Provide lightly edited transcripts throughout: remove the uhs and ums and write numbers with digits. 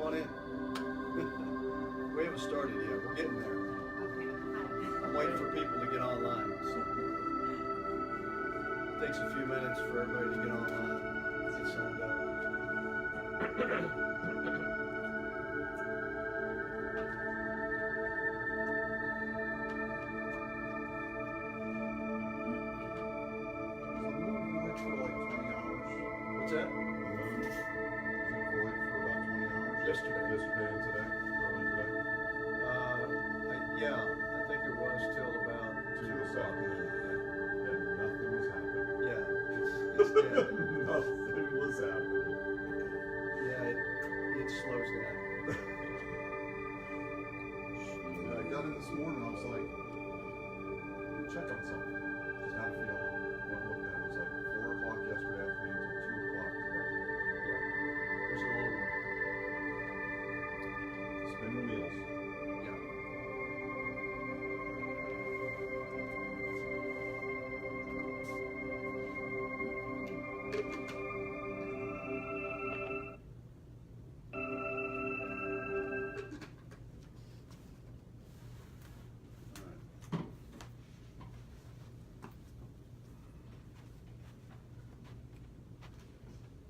on in. We haven't started yet. We're getting there. I'm waiting for people to get online. So it takes a few minutes for everybody to get online, get signed up. What's that? Yesterday and today, early today. Yeah, I think it was till about 2 o'clock. And nothing was happening. Yeah, it's dead. Nothing was happening. Yeah, it slows down. I got in this morning, I was like, check on something. Just how to feel. Went looked at it. It was like 4 o'clock yesterday afternoon until 2 o'clock today. Yeah, there's a long one. Spinning wheels. Yeah.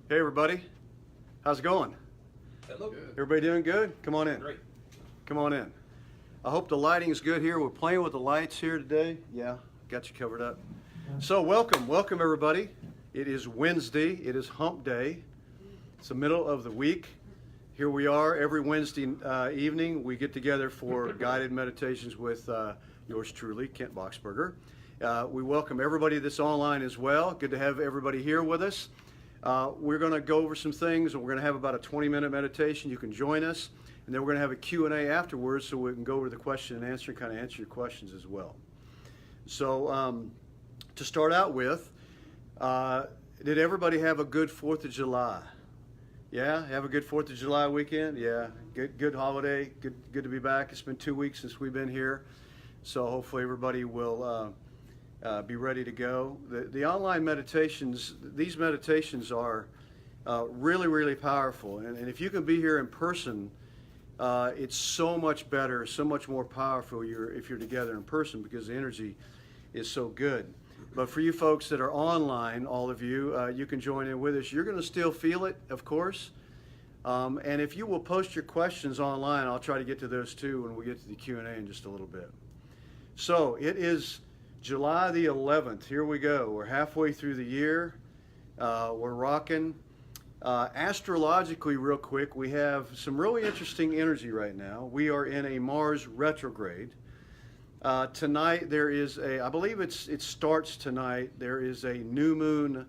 Hey everybody, how's it going? Hello. Good. Everybody doing good? Come on in. Great. Come on in. I hope the lighting's good here. We're playing with the lights here today. Yeah, got you covered up. So welcome everybody. It is Wednesday. It is Hump Day. It's the middle of the week. Here we are every Wednesday evening. We get together for guided meditations with yours truly, Kent Boxberger. We welcome everybody that's online as well. Good to have everybody here with us. We're going to go over some things, and we're going to have about a 20-minute meditation. You can join us, and then we're going to have a Q&A afterwards so we can go over the question and answer, kind of answer your questions as well. So to start out with, did everybody have a good 4th of July? Yeah, have a good 4th of July weekend? Yeah, good holiday, good to be back. It's been 2 weeks since we've been here, so hopefully everybody will be ready to go. The online meditations, these meditations are really, really powerful. And if you can be here in person, it's so much better, so much more powerful if you're together in person because the energy is so good. But for you folks that are online, all of you, you can join in with us. You're going to still feel it, of course. And if you will post your questions online, I'll try to get to those too when we get to the Q&A in just a little bit. So it is July the 11th. Here we go. We're halfway through the year. We're rocking. Astrologically, real quick, we have some really interesting energy right now. We are in a Mars retrograde. Tonight there is I believe it starts tonight. There is a new moon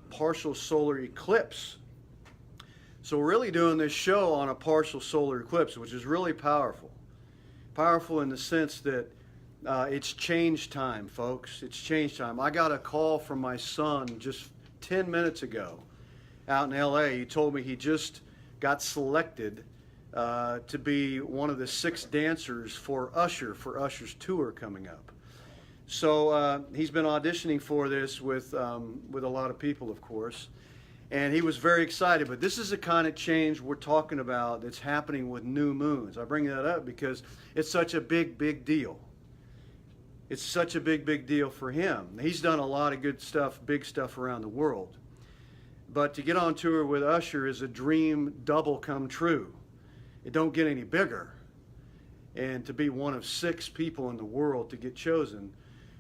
partial solar eclipse. So we're really doing this show on a partial solar eclipse, which is really powerful. Powerful in the sense that it's change time, folks. It's change time. I got a call from my son just 10 minutes ago out in LA. He told me he just got selected to be one of the 6 dancers for Usher's tour coming up. So he's been auditioning for this with a lot of people, of course. And he was very excited. But this is the kind of change we're talking about that's happening with new moons. I bring that up because it's such a big deal. It's such a big deal for him. He's done a lot of good stuff, big stuff around the world. But to get on tour with Usher is a dream double come true. It don't get any bigger. And to be one of 6 people in the world to get chosen,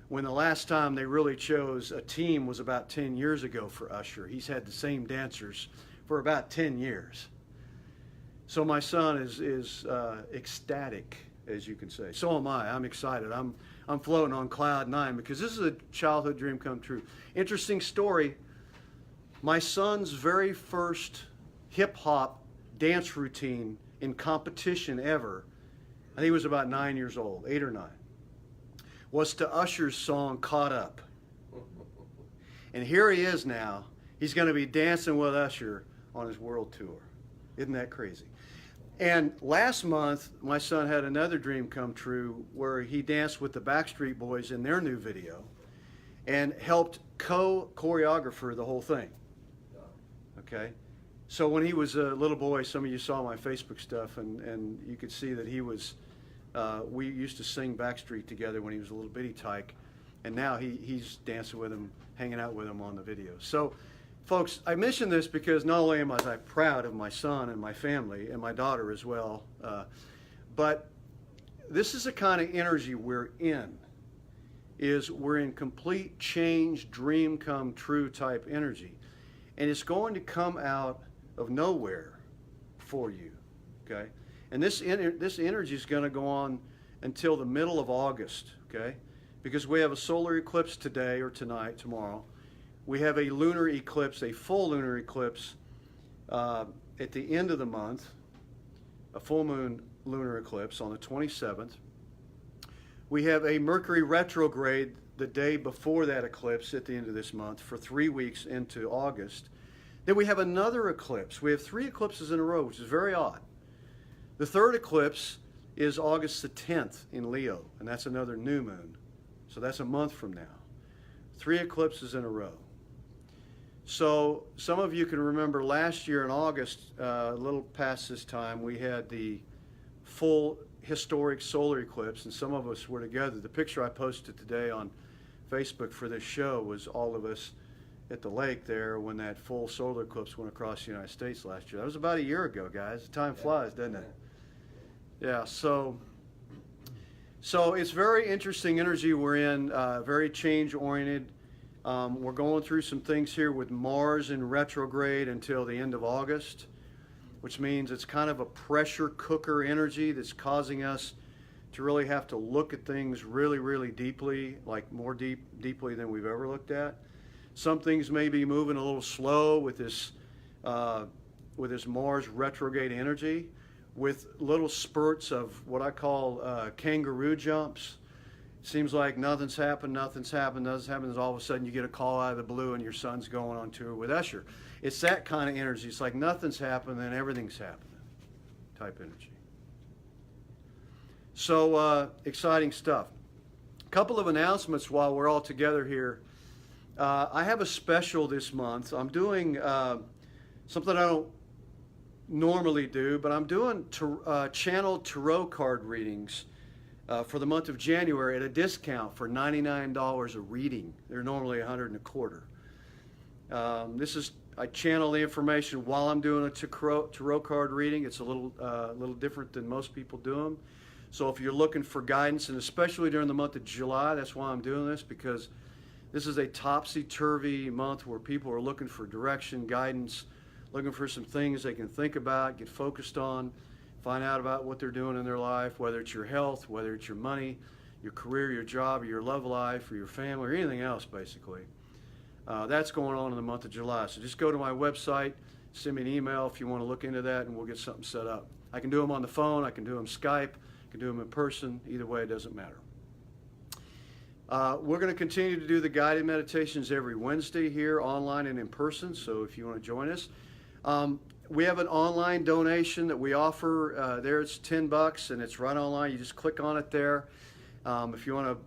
when the last time they really chose a team was about 10 years ago for Usher. He's had the same dancers for about 10 years. So my son is ecstatic, as you can say. So am I. I'm excited. I'm floating on cloud 9 because this is a childhood dream come true. Interesting story. My son's very first hip-hop dance routine in competition ever, I think he was about 9 years old, 8 or 9, was to Usher's song Caught Up. And here he is now. He's going to be dancing with Usher on his world tour. Isn't that crazy? And last month, my son had another dream come true where he danced with the Backstreet Boys in their new video and helped choreographer the whole thing. Okay? So when he was a little boy, some of you saw my Facebook stuff, and you could see that he was, we used to sing Backstreet together when he was a little bitty tyke, and now he's dancing with him, hanging out with him on the video. So, folks, I mention this because not only am I proud of my son and my family, and my daughter as well, but this is the kind of energy we're in. We're in complete change, dream come true type energy. And it's going to come out of nowhere for you, okay? And this energy is going to go on until the middle of August, okay? Because we have a solar eclipse today or tonight, tomorrow. We have a lunar eclipse, a full lunar eclipse at the end of the month, a full moon lunar eclipse on the 27th. We have a Mercury retrograde the day before that eclipse at the end of this month for 3 weeks into August. Then we have another eclipse. We have 3 eclipses in a row, which is very odd. The third eclipse is August the 10th in Leo, and that's another new moon. So that's a month from now. 3 eclipses in a row. So some of you can remember last year in August, a little past this time, we had the full historic solar eclipse, and some of us were together. The picture I posted today on Facebook for this show was all of us at the lake there when that full solar eclipse went across the United States last year. That was about a year ago, guys. Time flies, doesn't it? Yeah, so it's very interesting energy we're in, very change-oriented. We're going through some things here with Mars in retrograde until the end of August, which means it's kind of a pressure cooker energy that's causing us to really have to look at things really, really deeply, like more deeply than we've ever looked at. Some things may be moving a little slow with this Mars retrograde energy, with little spurts of what I call kangaroo jumps. Seems like nothing's happened, and all of a sudden you get a call out of the blue and your son's going on tour with Usher. It's that kind of energy. It's like nothing's happened, then everything's happening type energy. So exciting stuff. A couple of announcements while we're all together here. I have a special this month. I'm doing something I don't normally do, but I'm doing channel tarot card readings for the month of January at a discount for $99 a reading. They're normally $125. I channel the information while I'm doing a tarot card reading. It's a little different than most people do them. So if you're looking for guidance, and especially during the month of July, that's why I'm doing this, because this is a topsy-turvy month where people are looking for direction, guidance, looking for some things they can think about, get focused on, find out about what they're doing in their life, whether it's your health, whether it's your money, your career, your job, or your love life, or your family, or anything else, basically. That's going on in the month of July. So just go to my website, send me an email if you want to look into that, and we'll get something set up. I can do them on the phone, I can do them Skype, I can do them in person. Either way, it doesn't matter. We're going to continue to do the guided meditations every Wednesday here, online and in person, so if you want to join us. We have an online donation that we offer. There it's $10, and it's right online. You just click on it there. If you want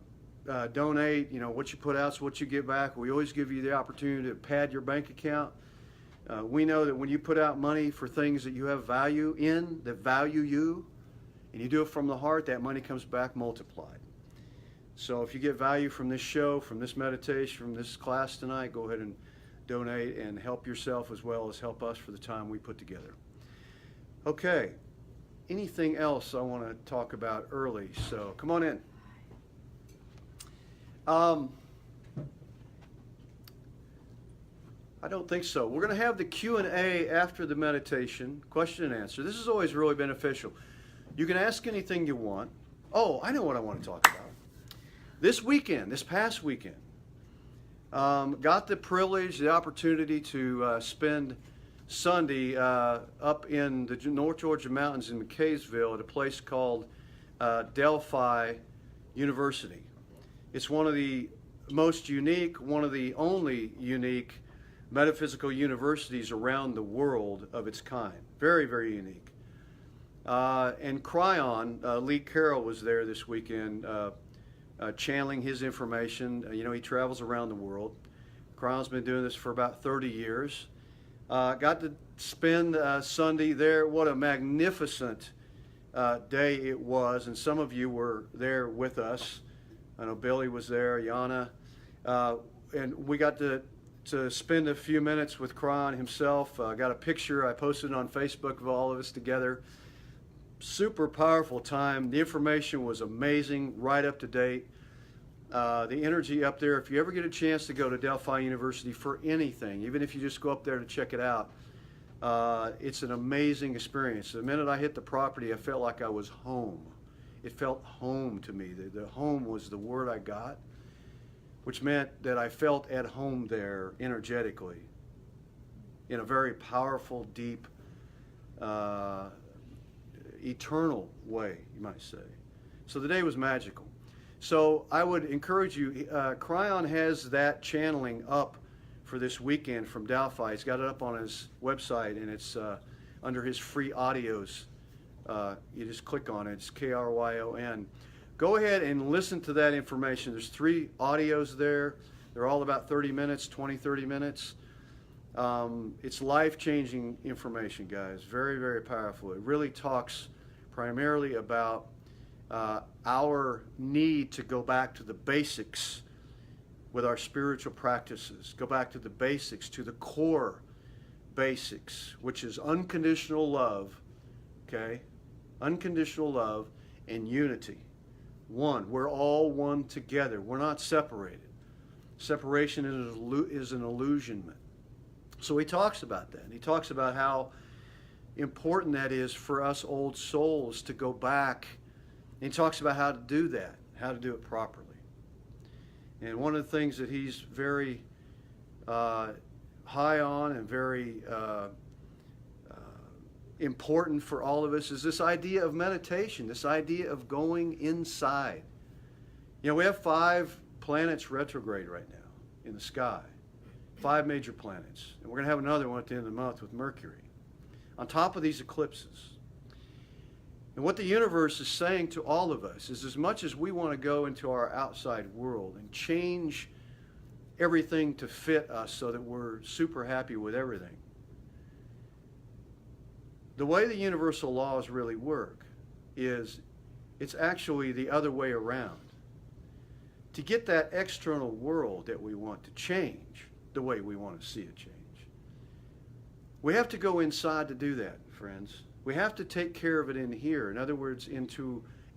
to donate, what you put out is what you get back. We always give you the opportunity to pad your bank account. We know that when you put out money for things that you have value in, that value you, and you do it from the heart, that money comes back multiplied. So if you get value from this show, from this meditation, from this class tonight, go ahead and donate and help yourself as well as help us for the time we put together. Okay, anything else I want to talk about early? So come on in. I don't think so. We're going to have the Q&A after the meditation, question and answer. This is always really beneficial. You can ask anything you want. Oh, I know what I want to talk about. This past weekend, got the privilege, the opportunity to spend Sunday up in the North Georgia mountains in McKaysville at a place called Delphi University. It's one of the most unique, one of the only unique metaphysical universities around the world of its kind. Very, very unique. And Cryon, Lee Carroll was there this weekend channeling his information. He travels around the world. Cryon's been doing this for about 30 years. Got to spend Sunday there. What a magnificent day it was, and some of you were there with us. I know Billy was there, Yana, and we got to spend a few minutes with Kron himself. Got a picture I posted on Facebook of all of us together. Super powerful time. The information was amazing, right up to date. The energy up there, if you ever get a chance to go to Delphi University for anything, even if you just go up there to check it out, it's an amazing experience. The minute I hit the property, I felt like I was home. It felt home to me. The home was the word I got, which meant that I felt at home there energetically in a very powerful, deep, eternal way, you might say. So the day was magical. So I would encourage you, Cryon has that channeling up for this weekend from Delphi. He's got it up on his website, and it's under his free audios. You just click on it. It's Kryon. Go ahead and listen to that information. There's 3 audios there. They're all about 30 minutes, 30 minutes. It's life-changing information, guys. Very, very powerful. It really talks primarily about our need to go back to the basics with our spiritual practices. Go back to the basics, to the core basics, which is unconditional love, okay? Unconditional love and unity. One. We're all one together. We're not separated. Separation is an illusionment. So he talks about that. He talks about how important that is for us old souls to go back. And he talks about how to do that, how to do it properly. And one of the things that he's very high on and very important for all of us is this idea of meditation, this idea of going inside. You know, we have 5 planets retrograde right now in the sky, 5 major planets. And we're going to have another one at the end of the month with Mercury, on top of these eclipses. And what the universe is saying to all of us is, as much as we want to go into our outside world and change everything to fit us so that we're super happy with everything, the way the universal laws really work is it's actually the other way around. To get that external world that we want to change the way we want to see it change, we have to go inside to do that, friends. We have to take care of it in here. In other words, in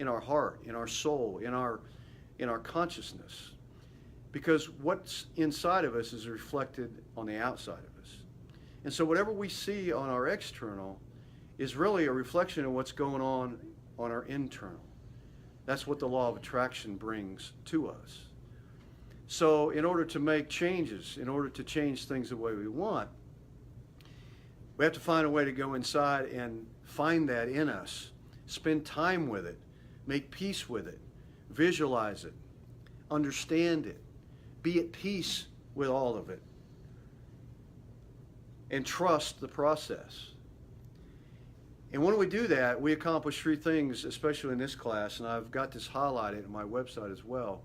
our heart, in our soul, in our consciousness. Because what's inside of us is reflected on the outside of us. And so whatever we see on our external is really a reflection of what's going on our internal. That's what the law of attraction brings to us. So in order to make changes, in order to change things the way we want, we have to find a way to go inside and find that in us, spend time with it, make peace with it, visualize it, understand it, be at peace with all of it, and trust the process. And when we do that, we accomplish 3 things, especially in this class, and I've got this highlighted on my website as well.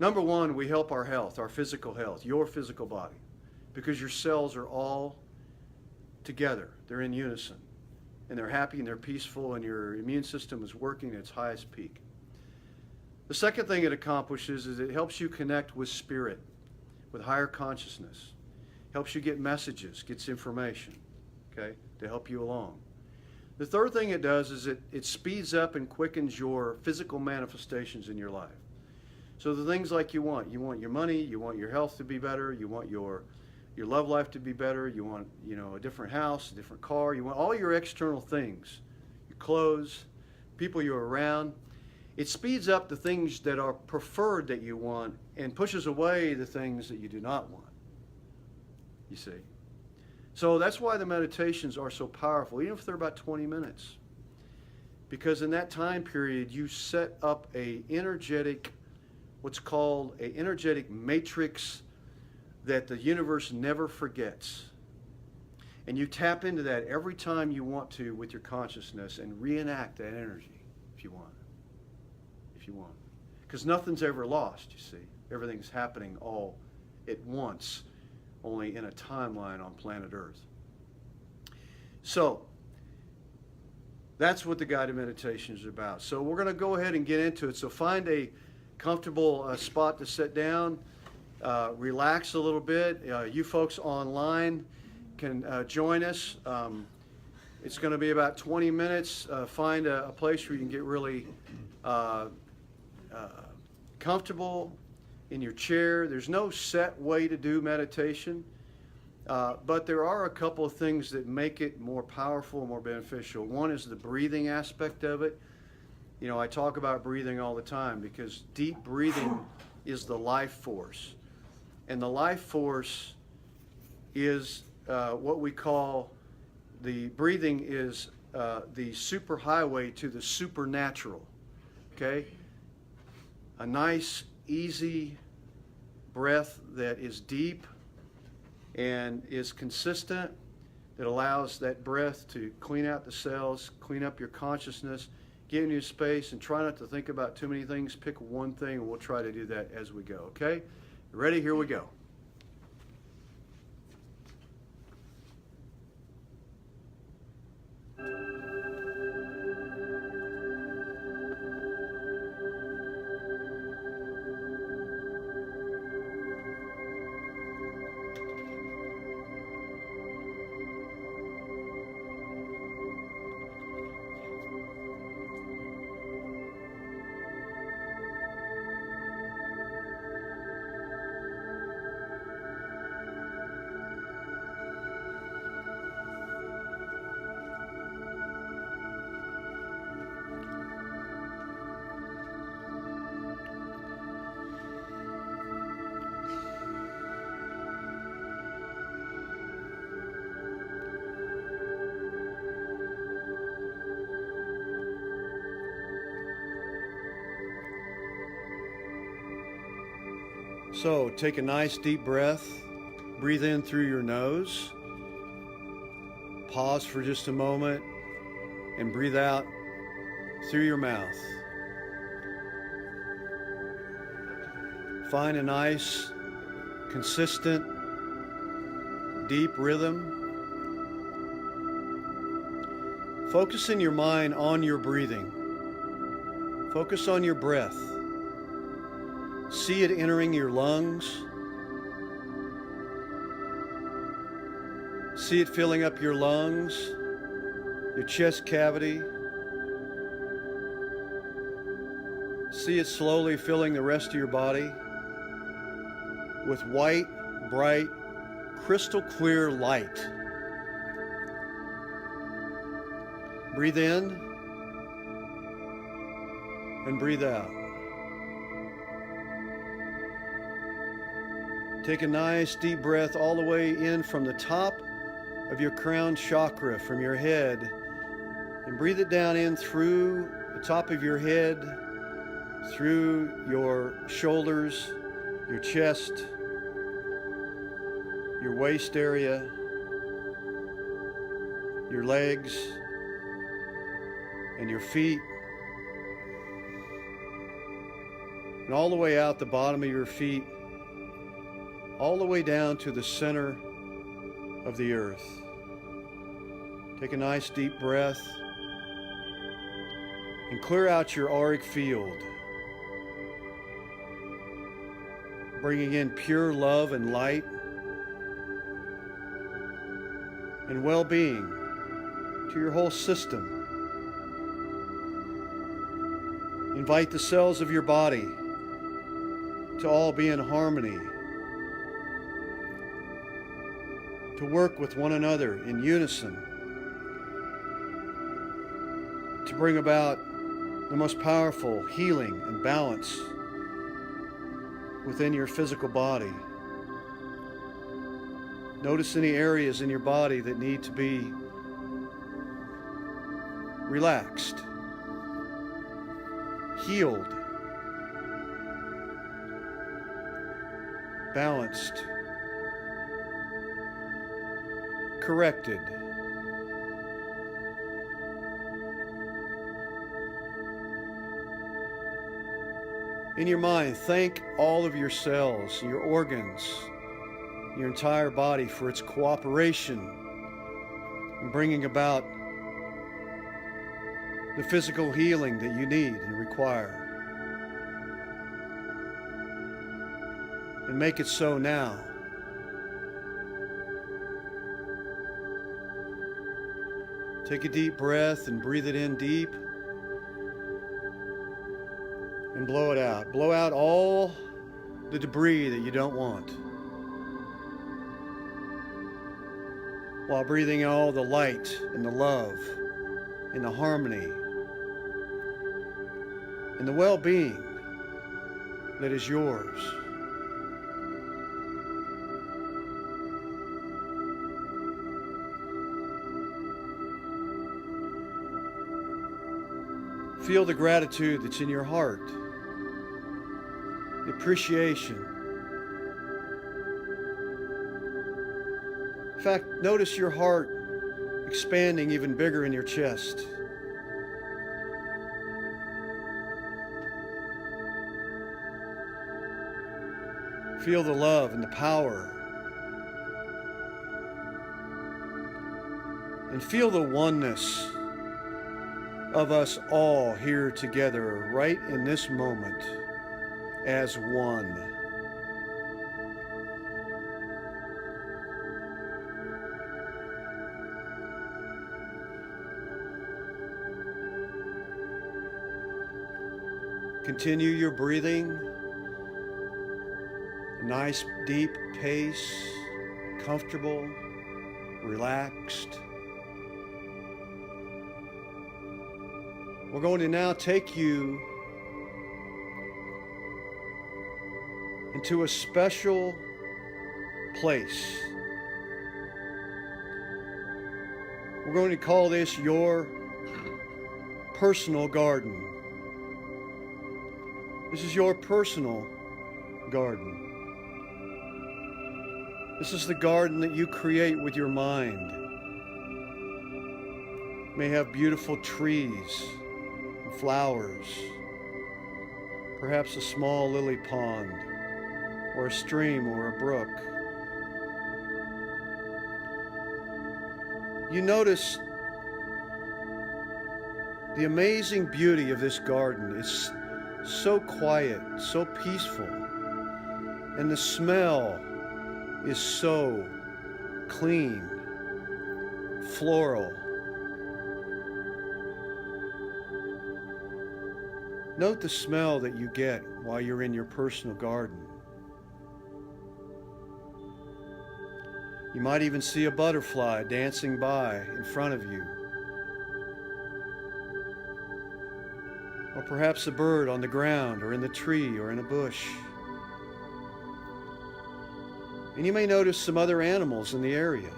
Number 1, we help our health, our physical health, your physical body, because your cells are all together. They're in unison, and they're happy and they're peaceful, and your immune system is working at its highest peak. The second thing it accomplishes is it helps you connect with spirit, with higher consciousness. Helps you get messages, gets information, okay, to help you along. The third thing it does is it speeds up and quickens your physical manifestations in your life. So the things like you want your money, you want your health to be better, you want your love life to be better, you want, a different house, a different car, you want all your external things, your clothes, people you're around. It speeds up the things that are preferred that you want and pushes away the things that you do not want, you see. So that's why the meditations are so powerful, even if they're about 20 minutes. Because in that time period, you set up what's called an energetic matrix that the universe never forgets. And you tap into that every time you want to with your consciousness and reenact that energy if you want. Because nothing's ever lost, you see. Everything's happening all at once only in a timeline on planet Earth. So, that's what the guided meditation is about. So we're going to go ahead and get into it. So find a comfortable spot to sit down, relax a little bit. You folks online can join us. It's going to be about 20 minutes. Find a place where you can get really comfortable in your chair. There's no set way to do meditation. But there are a couple of things that make it more powerful, more beneficial. One is the breathing aspect of it. You know, I talk about breathing all the time because deep breathing is the life force. And the life force is what we call, the breathing is the superhighway to the supernatural. Okay? A nice, easy breath that is deep and is consistent, that allows that breath to clean out the cells, clean up your consciousness, give you space, and try not to think about too many things. Pick one thing, and we'll try to do that as we go, okay? Ready? Here we go. So take a nice deep breath. Breathe in through your nose. Pause for just a moment and breathe out through your mouth. Find a nice, consistent, deep rhythm. Focus in your mind on your breathing. Focus on your breath. See it entering your lungs. See it filling up your lungs, your chest cavity. See it slowly filling the rest of your body with white, bright, crystal clear light. Breathe in and breathe out. Take a nice deep breath all the way in from the top of your crown chakra, from your head, and breathe it down in through the top of your head, through your shoulders, your chest, your waist area, your legs, and your feet, and all the way out the bottom of your feet, all the way down to the center of the earth. Take a nice deep breath and clear out your auric field, bringing in pure love and light and well-being to your whole system. Invite the cells of your body to all be in harmony, to work with one another in unison, to bring about the most powerful healing and balance within your physical body. Notice any areas in your body that need to be relaxed, healed, balanced, corrected. In your mind, thank all of your cells, your organs, your entire body for its cooperation in bringing about the physical healing that you need and require. And make it so now. Take a deep breath and breathe it in deep. And blow it out. Blow out all the debris that you don't want, while breathing all the light and the love and the harmony and the well-being that is yours. Feel the gratitude that's in your heart, the appreciation. In fact, notice your heart expanding even bigger in your chest. Feel the love and the power. And feel the oneness of us all here together right in this moment as one. Continue your breathing, a nice deep pace, comfortable, relaxed. We're going to now take you into a special place. We're going to call this your personal garden. This is your personal garden. This is the garden that you create with your mind. It may have beautiful trees, flowers, perhaps a small lily pond, or a stream or a brook. You notice the amazing beauty of this garden. It's so quiet, so peaceful, and the smell is so clean, floral. Note the smell that you get while you're in your personal garden. You might even see a butterfly dancing by in front of you. Or perhaps a bird on the ground or in the tree or in a bush. And you may notice some other animals in the area,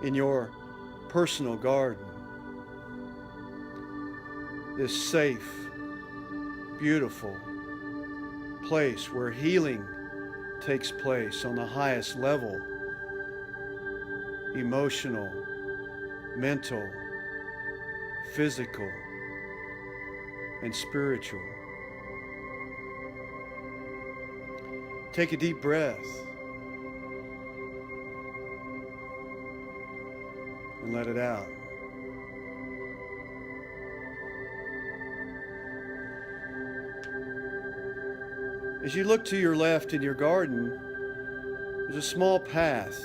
in your personal garden. This safe, beautiful place where healing takes place on the highest level, emotional, mental, physical, and spiritual. Take a deep breath and let it out. As you look to your left in your garden, there's a small path.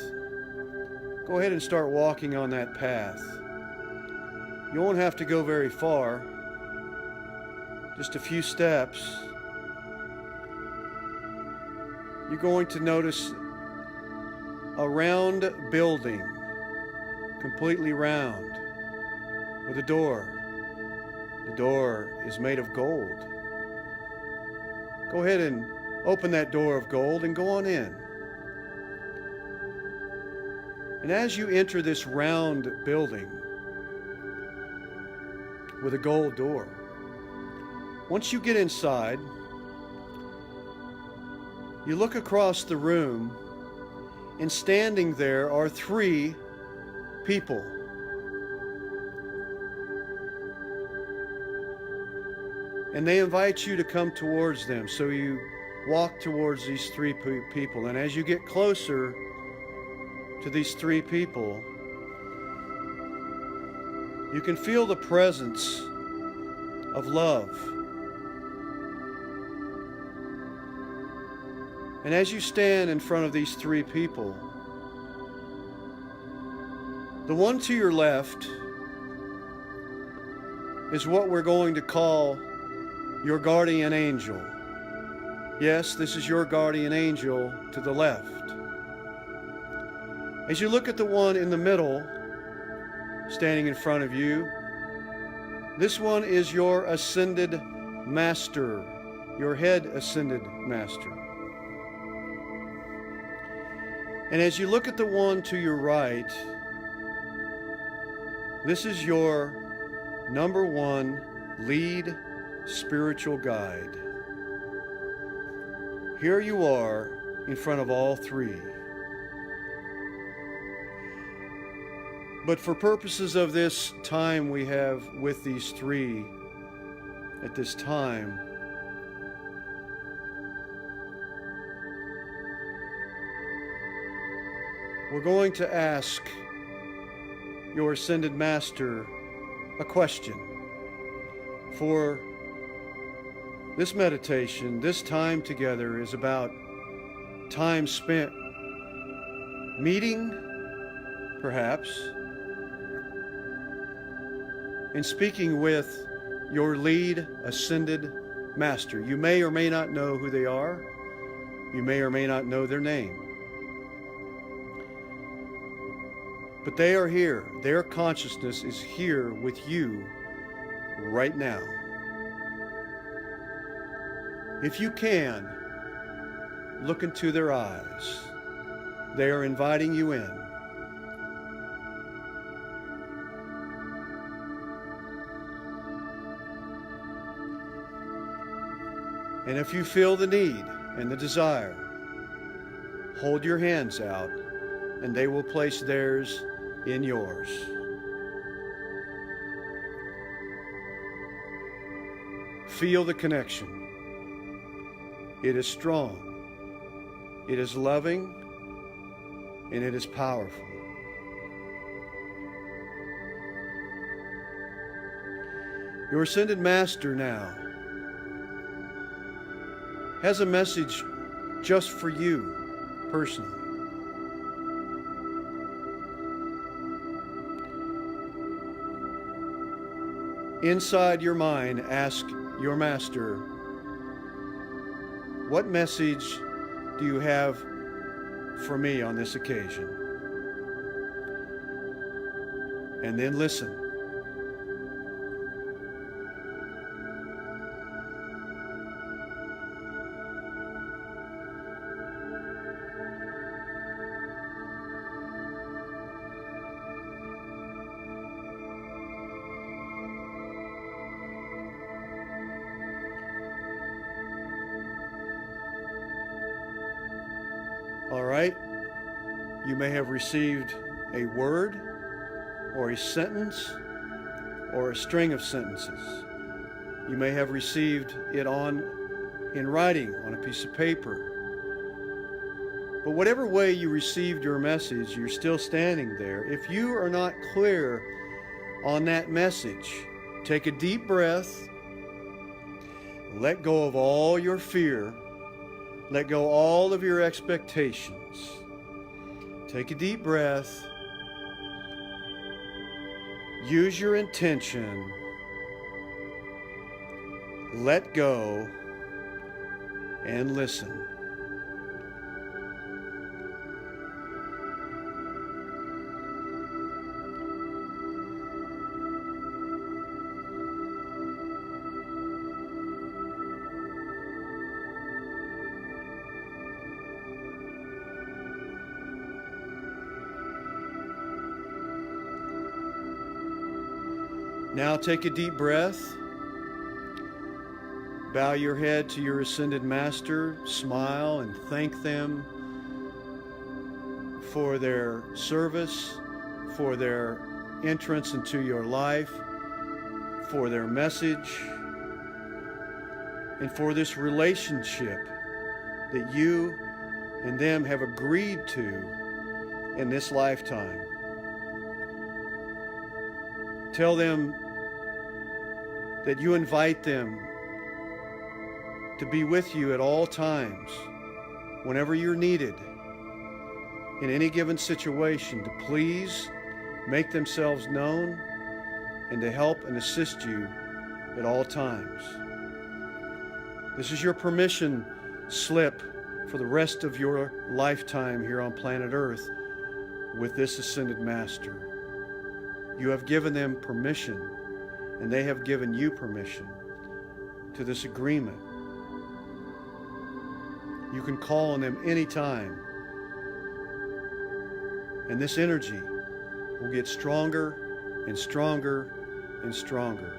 Go ahead and start walking on that path. You won't have to go very far, just a few steps. You're going to notice a round building, completely round, with a door. The door is made of gold. Go ahead and open that door of gold and go on in. And as you enter this round building with a gold door, once you get inside, you look across the room, and standing there are 3 people. And they invite you to come towards them. So you walk towards these three people. And as you get closer to these three people, you can feel the presence of love. And as you stand in front of these three people, the one to your left is what we're going to call your guardian angel. Yes, this is your guardian angel to the left. As you look at the one in the middle, standing in front of you, this one is your ascended master, your head ascended master. And as you look at the one to your right, this is your number one lead spiritual guide. Here you are in front of all three. But for purposes of this time we have with these three at this time, we're going to ask your Ascended Master a question. For this meditation, this time together is about time spent meeting, perhaps, and speaking with your lead Ascended Master. You may or may not know who they are. You may or may not know their name. But they are here. Their consciousness is here with you right now. If you can, look into their eyes. They are inviting you in. And if you feel the need and the desire, hold your hands out and they will place theirs in yours. Feel the connection. It is strong, it is loving, and it is powerful. Your Ascended Master now has a message just for you personally. Inside your mind, ask your Master, what message do you have for me on this occasion? And then listen. All right, you may have received a word or a sentence or a string of sentences. You may have received it in writing on a piece of paper. But whatever way you received your message, you're still standing there. If you are not clear on that message, take a deep breath, let go of all your fear. Let go all of your expectations. Take a deep breath. Use your intention. Let go and listen. Now take a deep breath. Bow your head to your Ascended Master. Smile and thank them for their service, for their entrance into your life, for their message, and for this relationship that you and them have agreed to in this lifetime. Tell them that you invite them to be with you at all times, whenever you're needed, in any given situation, to please make themselves known and to help and assist you at all times. This is your permission slip for the rest of your lifetime here on planet Earth with this Ascended Master. You have given them permission, and they have given you permission to this agreement. You can call on them anytime, and this energy will get stronger and stronger and stronger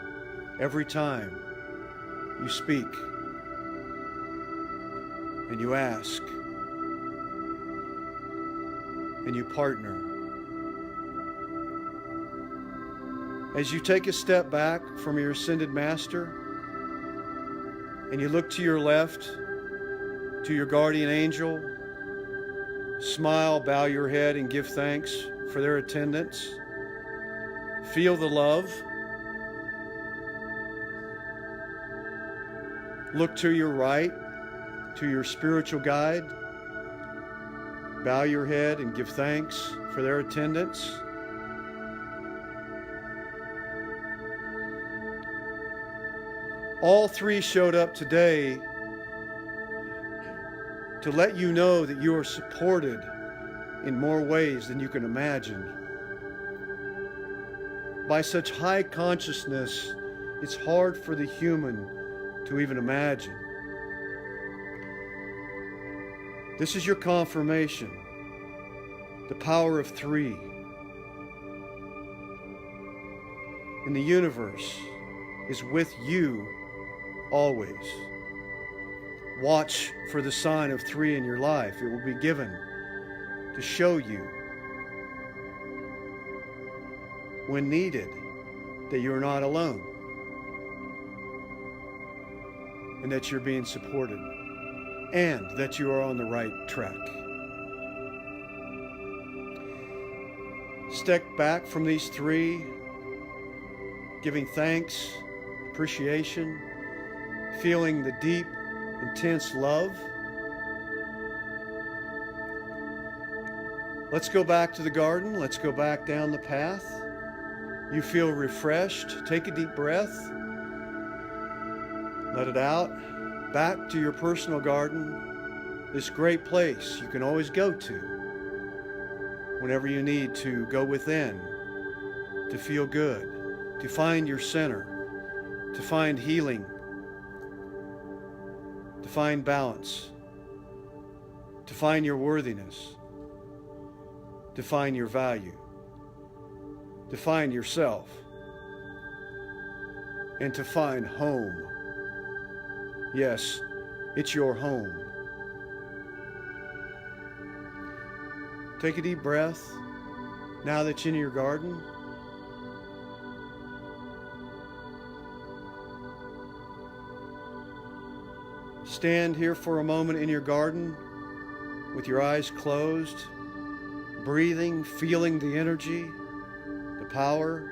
every time you speak and you ask and you partner. As you take a step back from your Ascended Master and you look to your left, to your guardian angel, smile, bow your head, and give thanks for their attendance. Feel the love. Look to your right, to your spiritual guide. Bow your head and give thanks for their attendance. All three showed up today to let you know that you are supported in more ways than you can imagine. By such high consciousness, it's hard for the human to even imagine. This is your confirmation, the power of three. And the universe is with you always. Watch for the sign of three in your life. It will be given to show you, when needed, that you're not alone and that you're being supported and that you are on the right track. Step back from these three, giving thanks, appreciation, feeling the deep, intense love. Let's go back to the garden. Let's go back down the path. You feel refreshed. Take a deep breath. Let it out. Back to your personal garden. This great place you can always go to whenever you need to go within, to feel good, to find your center, to find healing, to find balance, to find your worthiness, to find your value, to find yourself, and to find home. Yes, it's your home. Take a deep breath now that you're in your garden. Stand here for a moment in your garden with your eyes closed, breathing, feeling the energy, the power,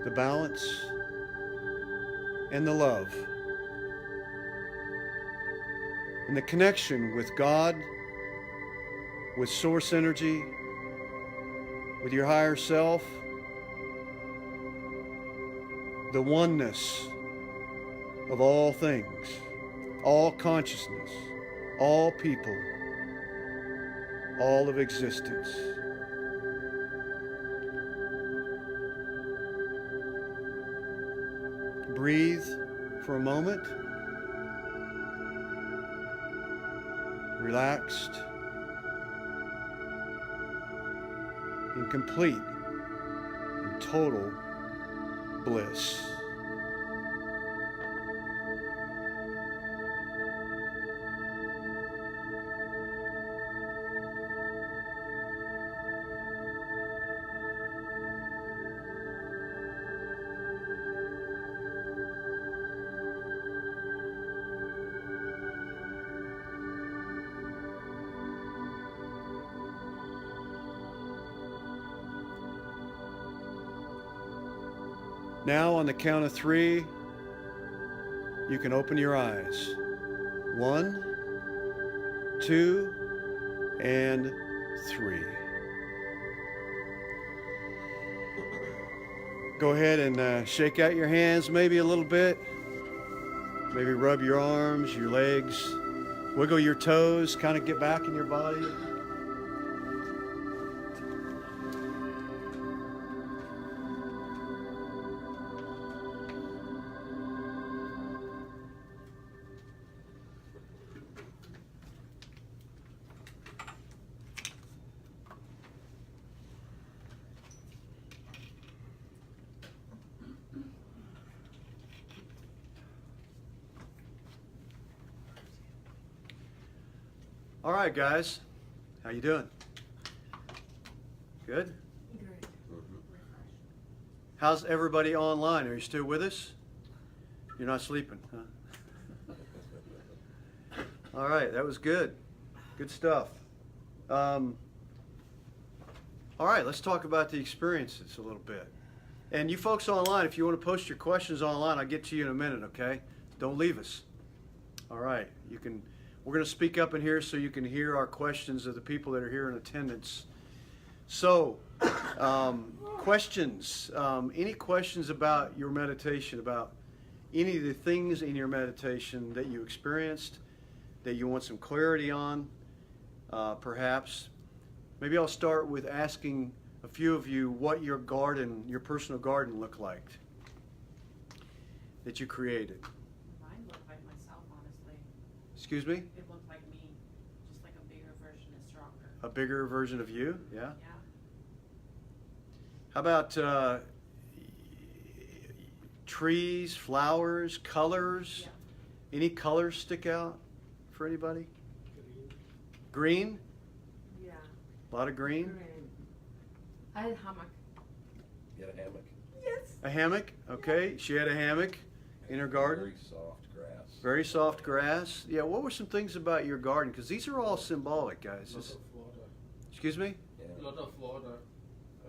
the balance, and the love, and the connection with God, with source energy, with your higher self, the oneness of all things, all consciousness, all people, all of existence. Breathe for a moment, relaxed, in complete and total bliss. Now, on the count of 3, you can open your eyes. 1, 2, and 3. Go ahead and shake out your hands maybe a little bit. Maybe rub your arms, your legs. Wiggle your toes, kind of get back in your body. All right, guys. How you doing? Good? Good. How's everybody online? Are you still with us? You're not sleeping, huh? All right, that was good. Good stuff. All right, let's talk about the experiences a little bit. And you folks online, if you want to post your questions online, I'll get to you in a minute, okay? Don't leave us. All right, you can. We're going to speak up in here so you can hear our questions of the people that are here in attendance. So, questions. Any questions about your meditation, about any of the things in your meditation that you experienced, that you want some clarity on, perhaps? Maybe I'll start with asking a few of you what your garden, your personal garden looked like that you created. Mine looked like myself, honestly. Excuse me? It looked like me, just like a bigger version and stronger. A bigger version of you? Yeah? Yeah. How about trees, flowers, colors? Yeah. Any colors stick out for anybody? Green? Yeah. A lot of green? I had hammock. You had a hammock? Yes. A hammock? Okay, she had a hammock in her garden. Very soft grass. Very soft grass. Yeah, what were some things about your garden? Because these are all symbolic, guys. Lot of water. Excuse me? Yeah. Lot of water.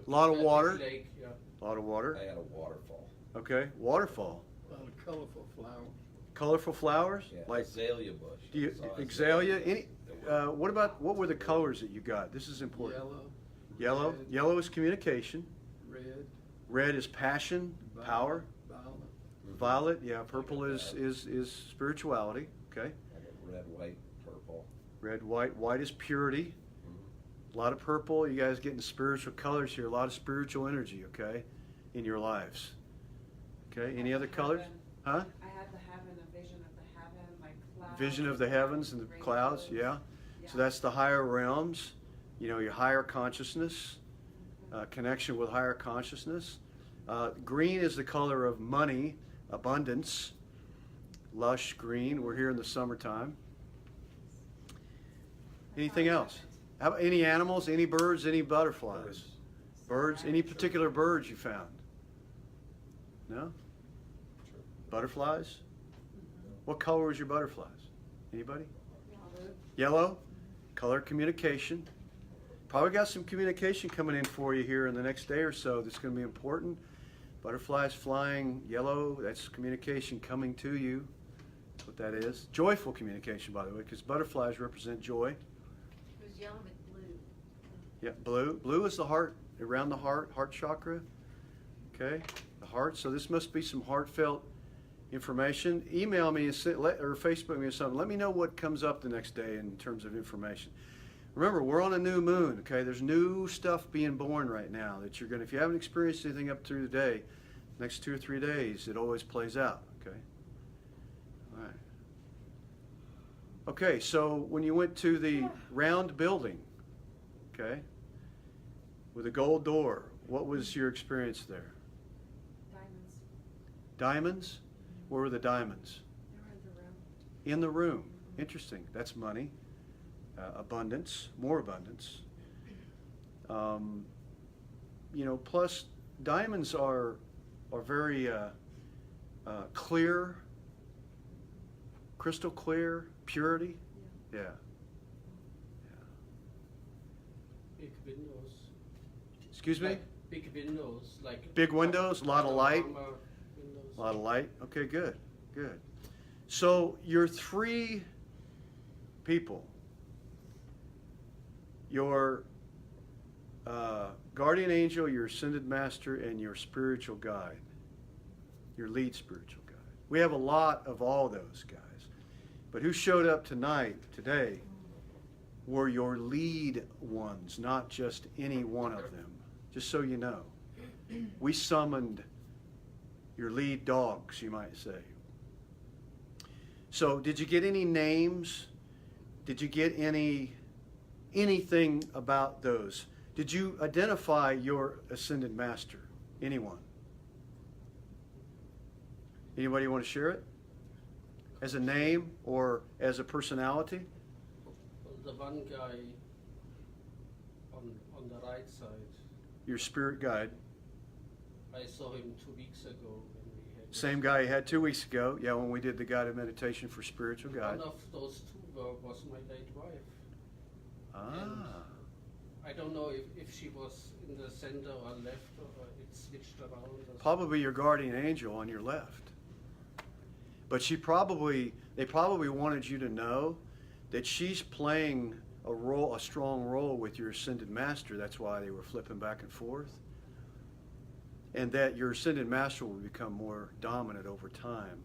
Lot of water? Lake, yeah. A lot of water. I had a waterfall. Okay, waterfall. A lot of colorful flowers. Colorful flowers? Yeah, Like, azalea bush. do you, Saw azalea? Any? There were- What were the colors that you got? This is important. Yellow. Yellow. Red, Yellow is communication. Red. Red is passion, violet, power. Violet. Violet, yeah, purple is spirituality. Okay. I got red, white, purple. Red, white. White is purity. Mhm. A lot of purple. You guys getting spiritual colors here. A lot of spiritual energy, okay, in your lives. Okay. Any other colors? Huh? I had the heaven, a vision of the heaven, like clouds. Vision of the heavens and the clouds. Yeah. So that's the higher realms. You know, your higher consciousness, connection with higher consciousness. Green is the color of money, abundance, lush green. We're here in the summertime. Anything else? How about any animals, any birds, any butterflies? Birds? Any particular birds you found? No? Sure. Butterflies? What color was your butterflies? Anybody? Yellow. Yellow? Color communication. Probably got some communication coming in for you here in the next day or so that's going to be important. Butterflies flying yellow, that's communication coming to you. That's what that is. Joyful communication, by the way, because butterflies represent joy. It was yellow with blue. Yeah, blue. Blue is the heart, around the heart chakra. Okay, the heart. So this must be some heartfelt information. Email me or Facebook me or something. Let me know what comes up the next day in terms of information. Remember, we're on a new moon, okay? There's new stuff being born right now that you're going to, if you haven't experienced anything up through the day, next 2 or 3 days, it always plays out, okay? All right. Okay, so when you went to the round building, okay, with a gold door, what was your experience there? Diamonds. Diamonds? Where were the diamonds? They were in the room. In the room. Interesting. That's money. Abundance, more abundance. You know, plus diamonds are very clear, crystal clear, purity. Yeah. Big windows. Excuse me? Like big windows, like Big windows, a lot of light? panorama windows. A lot of light? Okay, good, good. So your three people, your guardian angel, your ascended master, and your spiritual guide, your lead spiritual guide. We have a lot of all those guys. But who showed up today, were your lead ones, not just any one of them. Just so you know. We summoned your lead dogs, you might say. So did you get any names? Did you get anything about those? Did you identify your ascended master? Anyone? Anybody want to share it? As a name or as a personality? The one guy on the right side, Your spirit guide. I saw him 2 weeks ago when we had. Same guy you had 2 weeks ago. Yeah, when we did the guided meditation for spiritual guide. One of those two was my late wife. Ah. I don't know if she was in the center or left or it switched around. Or Probably your guardian angel on your left. But they probably wanted you to know that she's playing a strong role with your ascended master. That's why they were flipping back and forth. And that your ascended master will become more dominant over time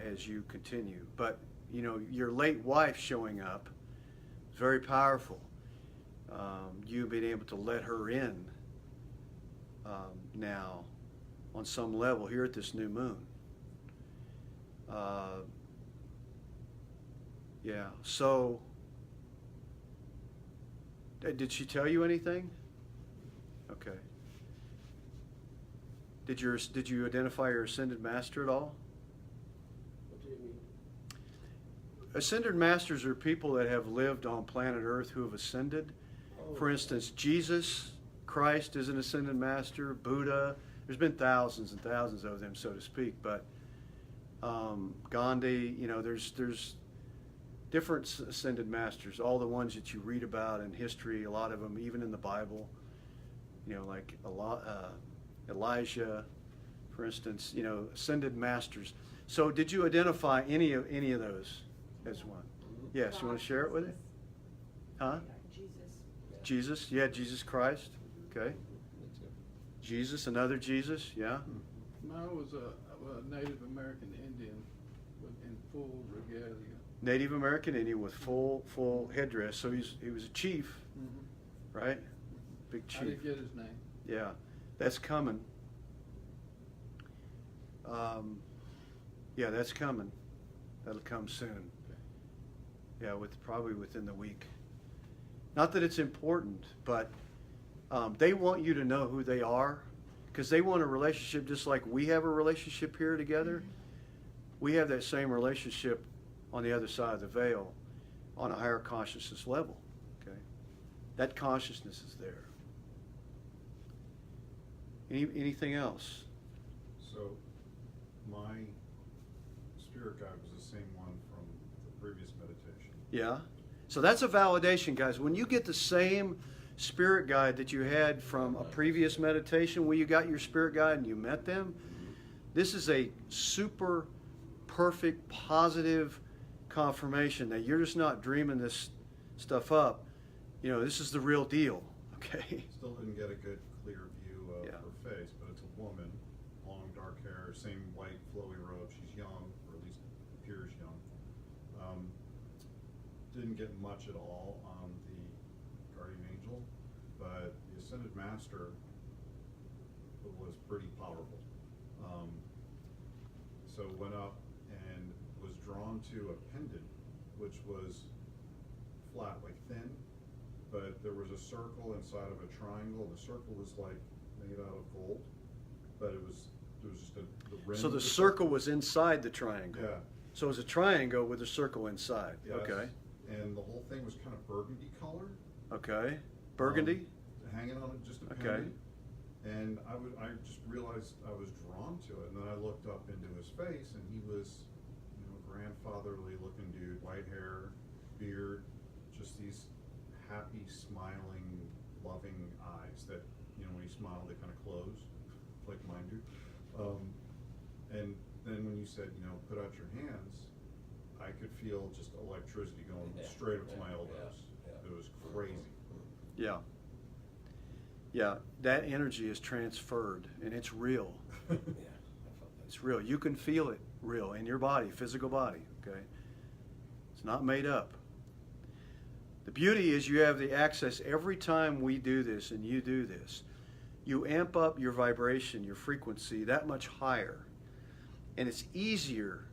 as you continue. But, you know, your late wife showing up is very powerful. You being able to let her in now on some level here at this new moon. Yeah, so did she tell you anything? Okay. Did you identify your ascended master at all? what do you mean? Ascended masters are people that have lived on planet Earth who have ascended. Oh, For instance, Jesus Christ is an ascended master, Buddha. There's been thousands and thousands of them, so to speak, but Gandhi, you know, there's different ascended masters, all the ones that you read about in history, a lot of them, even in the Bible, you know, like Elijah, for instance, you know, ascended masters. So did you identify any of those as one? Yes, you want to share it with it? Huh? Jesus. Jesus, yeah, Jesus Christ, okay. Jesus, another Jesus, yeah. Mine was a Native American Indian in full regalia. Native American Indian with full headdress. So he was a chief, right? Big I chief. didn't get his name. Yeah, that's coming. Yeah, that's coming. That'll come soon. Yeah, probably within the week. Not that it's important, but they want you to know who they are, because they want a relationship just like we have a relationship here together. We have that same relationship on the other side of the veil on a higher consciousness level. Okay, that consciousness is there. Anything else? So, my spirit guide was the same one from the previous meditation. Yeah. So that's a validation, guys. When you get the same spirit guide that you had from a previous meditation where you got your spirit guide and you met them, this is a super perfect, positive confirmation that you're just not dreaming this stuff up. You know, this is the real deal. Okay. Still didn't get a good, clear view of Yeah. her face, but it's a woman, long dark hair, same white flowy robe. She's young, or at least appears young. Didn't get much at all on the guardian angel, but the ascended master was pretty powerful. So went up and was drawn to a pendant, which was flat, like thin, but there was a circle inside of a triangle. The circle was like made out of gold, but it was just the rim. So the of circle was inside the triangle. Yeah. So it was a triangle with a circle inside. Yes. Okay. And the whole thing was kind of burgundy color. Okay. Burgundy. Hanging on just a Okay. pendant. And I just realized I was drawn to it, and then I looked up into his face, and he was, you know, grandfatherly looking dude, white hair, beard, just these happy, smiling, loving eyes that, you know, when he you smile, they kind of close, like mine do. And then when you said, you know, put out your hands, I could feel just electricity going Yeah, straight up to my yeah, elbows. yeah. It was crazy. Yeah. Yeah, that energy is transferred, and it's real. Yeah, I felt that. It's real. You can feel it real in your body, physical body, okay? It's not made up. The beauty is you have the access every time we do this and you do this. You amp up your vibration, your frequency that much higher. And it's easier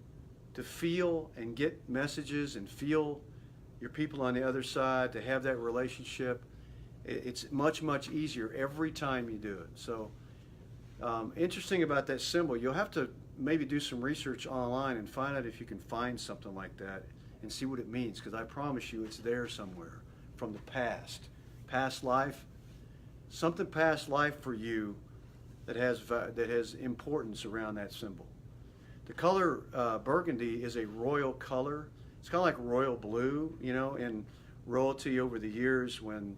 to feel and get messages and feel your people on the other side, to have that relationship. It's much, much easier every time you do it. So interesting about that symbol, you'll have to maybe do some research online and find out if you can find something like that and see what it means, because I promise you it's there somewhere from the past life, something past life for you that has importance around that symbol. The color burgundy is a royal color. It's kind of like royal blue, you know, in royalty over the years when,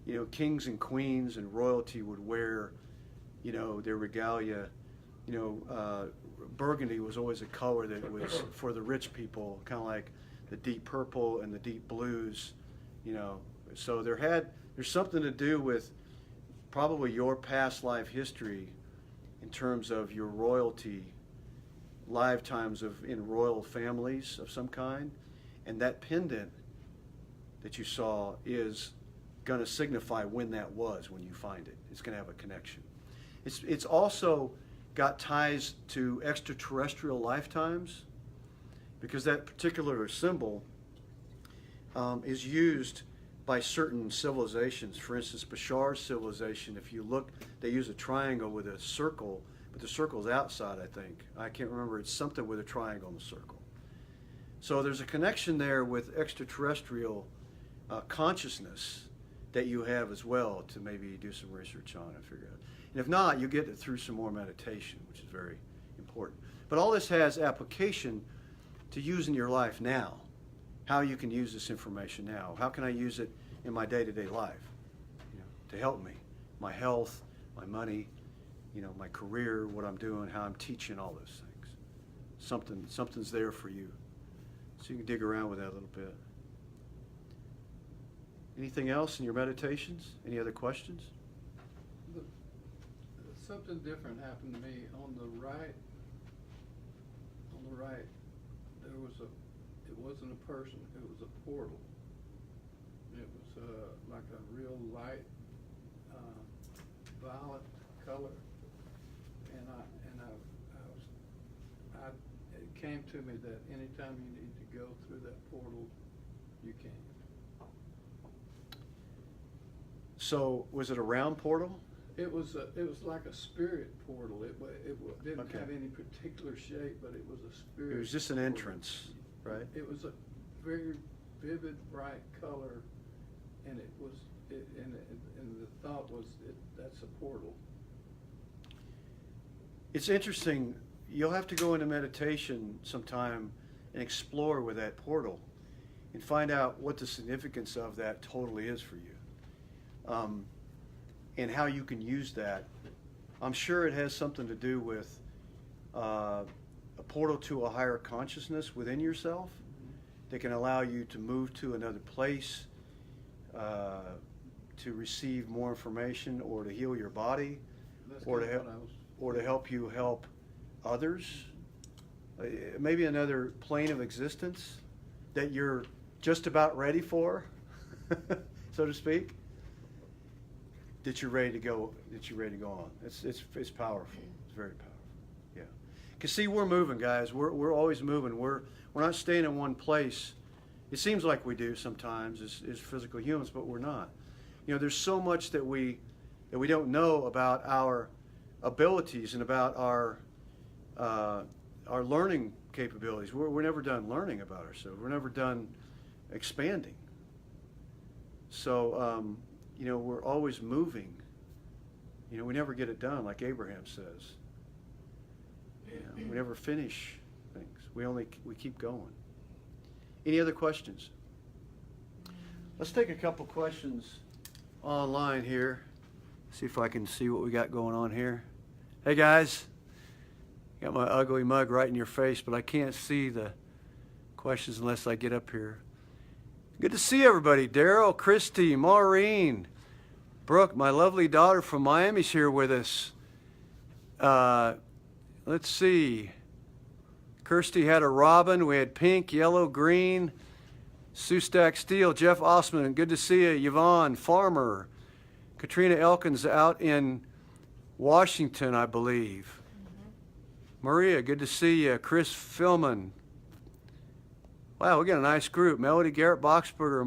you know, kings and queens and royalty would wear, you know, their regalia. You know, burgundy was always a color that was for the rich people, kind of like the deep purple and the deep blues, you know. So there's something to do with probably your past life history in terms of your royalty, lifetimes in royal families of some kind. And that pendant that you saw is going to signify when that was, when you find it. It's going to have a connection. It's also got ties to extraterrestrial lifetimes, because that particular symbol is used by certain civilizations. For instance, Bashar's civilization, if you look, they use a triangle with a circle, but the circle's outside, I think. I can't remember. It's something with a triangle in the circle. So there's a connection there with extraterrestrial consciousness that you have as well to maybe do some research on and figure out. And if not, you get it through some more meditation, which is very important. But all this has application to use in your life now. How you can use this information now. How can I use it in my day-to-day life, you know, to help me? My health, my money, you know, my career, what I'm doing, how I'm teaching, all those things. Something's there for you. So you can dig around with that a little bit. Anything else in your meditations? Any other questions? Something different happened to me on the right. There was it wasn't a person, it was a portal. It was like a real light violet color, and it came to me that anytime you need to go through that portal, you can. So was it a round portal? It was like a spirit portal. It didn't Okay. have any particular shape, but it was a spirit. It was just an portal. entrance, right? It was a very vivid, bright color, and and the thought was that's a portal. It's interesting. You'll have to go into meditation sometime and explore with that portal and find out what the significance of that totally is for you. And how you can use that. I'm sure it has something to do with a portal to a higher consciousness within yourself that can allow you to move to another place, to receive more information, or to heal your body, That's or to kinda help, what I was. or to help you help others. Maybe another plane of existence that you're just about ready for, so to speak. That you're ready to go on. It's powerful. It's very powerful. Yeah. Because see, we're moving, guys. We're always moving. We're not staying in one place. It seems like we do sometimes as physical humans, but we're not. You know, there's so much that we don't know about our abilities and about our learning capabilities. We're never done learning about ourselves. We're never done expanding. So you know, we're always moving. You know, we never get it done, like Abraham says. You know, we never finish things. We keep going. Any other questions? Let's take a couple questions online here. See if I can see what we got going on here. Hey guys, got my ugly mug right in your face, but I can't see the questions unless I get up here. Good to see everybody. Daryl, Christy, Maureen, Brooke, my lovely daughter from Miami's here with us. Let's see. Kirsty had a robin. We had pink, yellow, green. Sue Stack Steele, Jeff Osman, good to see you. Yvonne Farmer, Katrina Elkins out in Washington, I believe. Maria, good to see you. Chris Philman. Wow, we got a nice group. Melody Garrett Boxberger,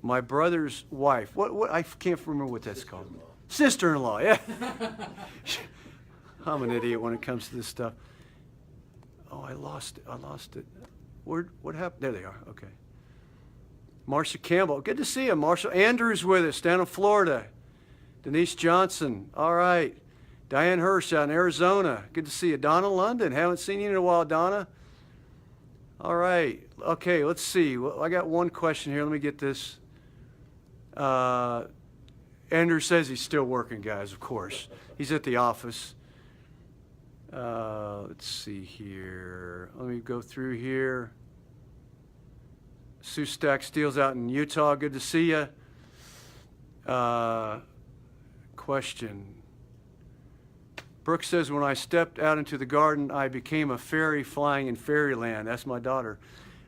my brother's wife. What I can't remember what that's called. Sister-in-law, yeah. I'm an idiot when it comes to this stuff. Oh, I lost it. What happened? There they are. Okay. Marcia Campbell. Good to see you, Marshall. Andrew's with us down in Florida. Denise Johnson. All right. Diane Hirsch out in Arizona. Good to see you. Donna London. Haven't seen you in a while, Donna. All right. Okay, let's see. Well, I got one question here. Let me get this. Andrew says he's still working, guys, of course. He's at the office. Let's see here. Let me go through here. Sue Stack Steele's out in Utah. Good to see you. Question. Brooke says, when I stepped out into the garden, I became a fairy flying in fairyland. That's my daughter.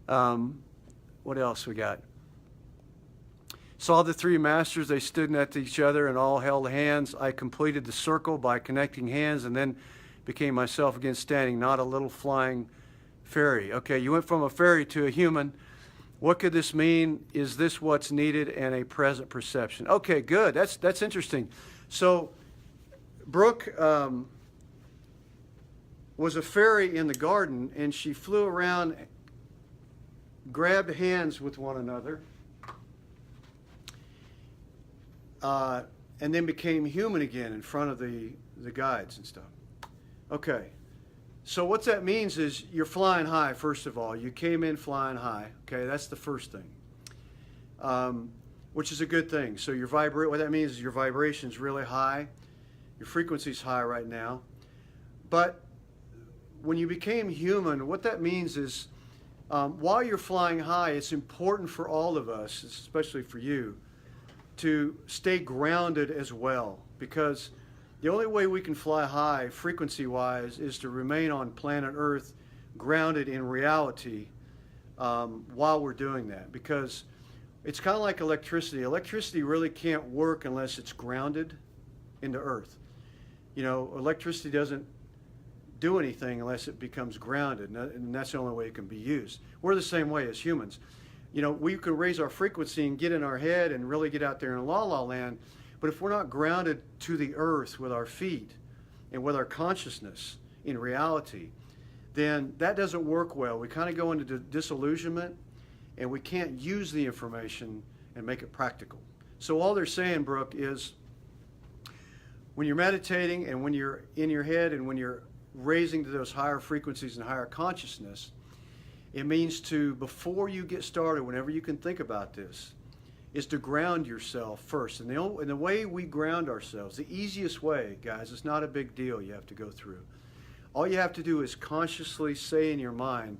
What else we got? Saw the three masters. They stood next to each other and all held hands. I completed the circle by connecting hands and then became myself again standing, not a little flying fairy. Okay, you went from a fairy to a human. What could this mean? Is this what's needed and a present perception? Okay, good. That's interesting. So Brooke was a fairy in the garden, and she flew around, grabbed hands with one another, and then became human again in front of the guides and stuff. Okay, so what that means is you're flying high, first of all. You came in flying high. Okay, that's the first thing, which is a good thing. So what that means is your vibration's really high. Your frequency's high right now. But when you became human, what that means is while you're flying high, it's important for all of us, especially for you, to stay grounded as well, because the only way we can fly high frequency-wise is to remain on planet Earth grounded in reality while we're doing that, because it's kind of like electricity. Electricity really can't work unless it's grounded into Earth. You know, electricity doesn't do anything unless it becomes grounded, and that's the only way it can be used. We're the same way as humans. You know, we can raise our frequency and get in our head and really get out there in la-la land, but if we're not grounded to the earth with our feet and with our consciousness in reality, then that doesn't work well. We kind of go into disillusionment, and we can't use the information and make it practical. So all they're saying, Brooke, is when you're meditating and when you're in your head and when you're raising to those higher frequencies and higher consciousness, it means to, before you get started, whenever you can think about this, is to ground yourself first. And the way we ground ourselves, the easiest way, guys, it's not a big deal you have to go through. All you have to do is consciously say in your mind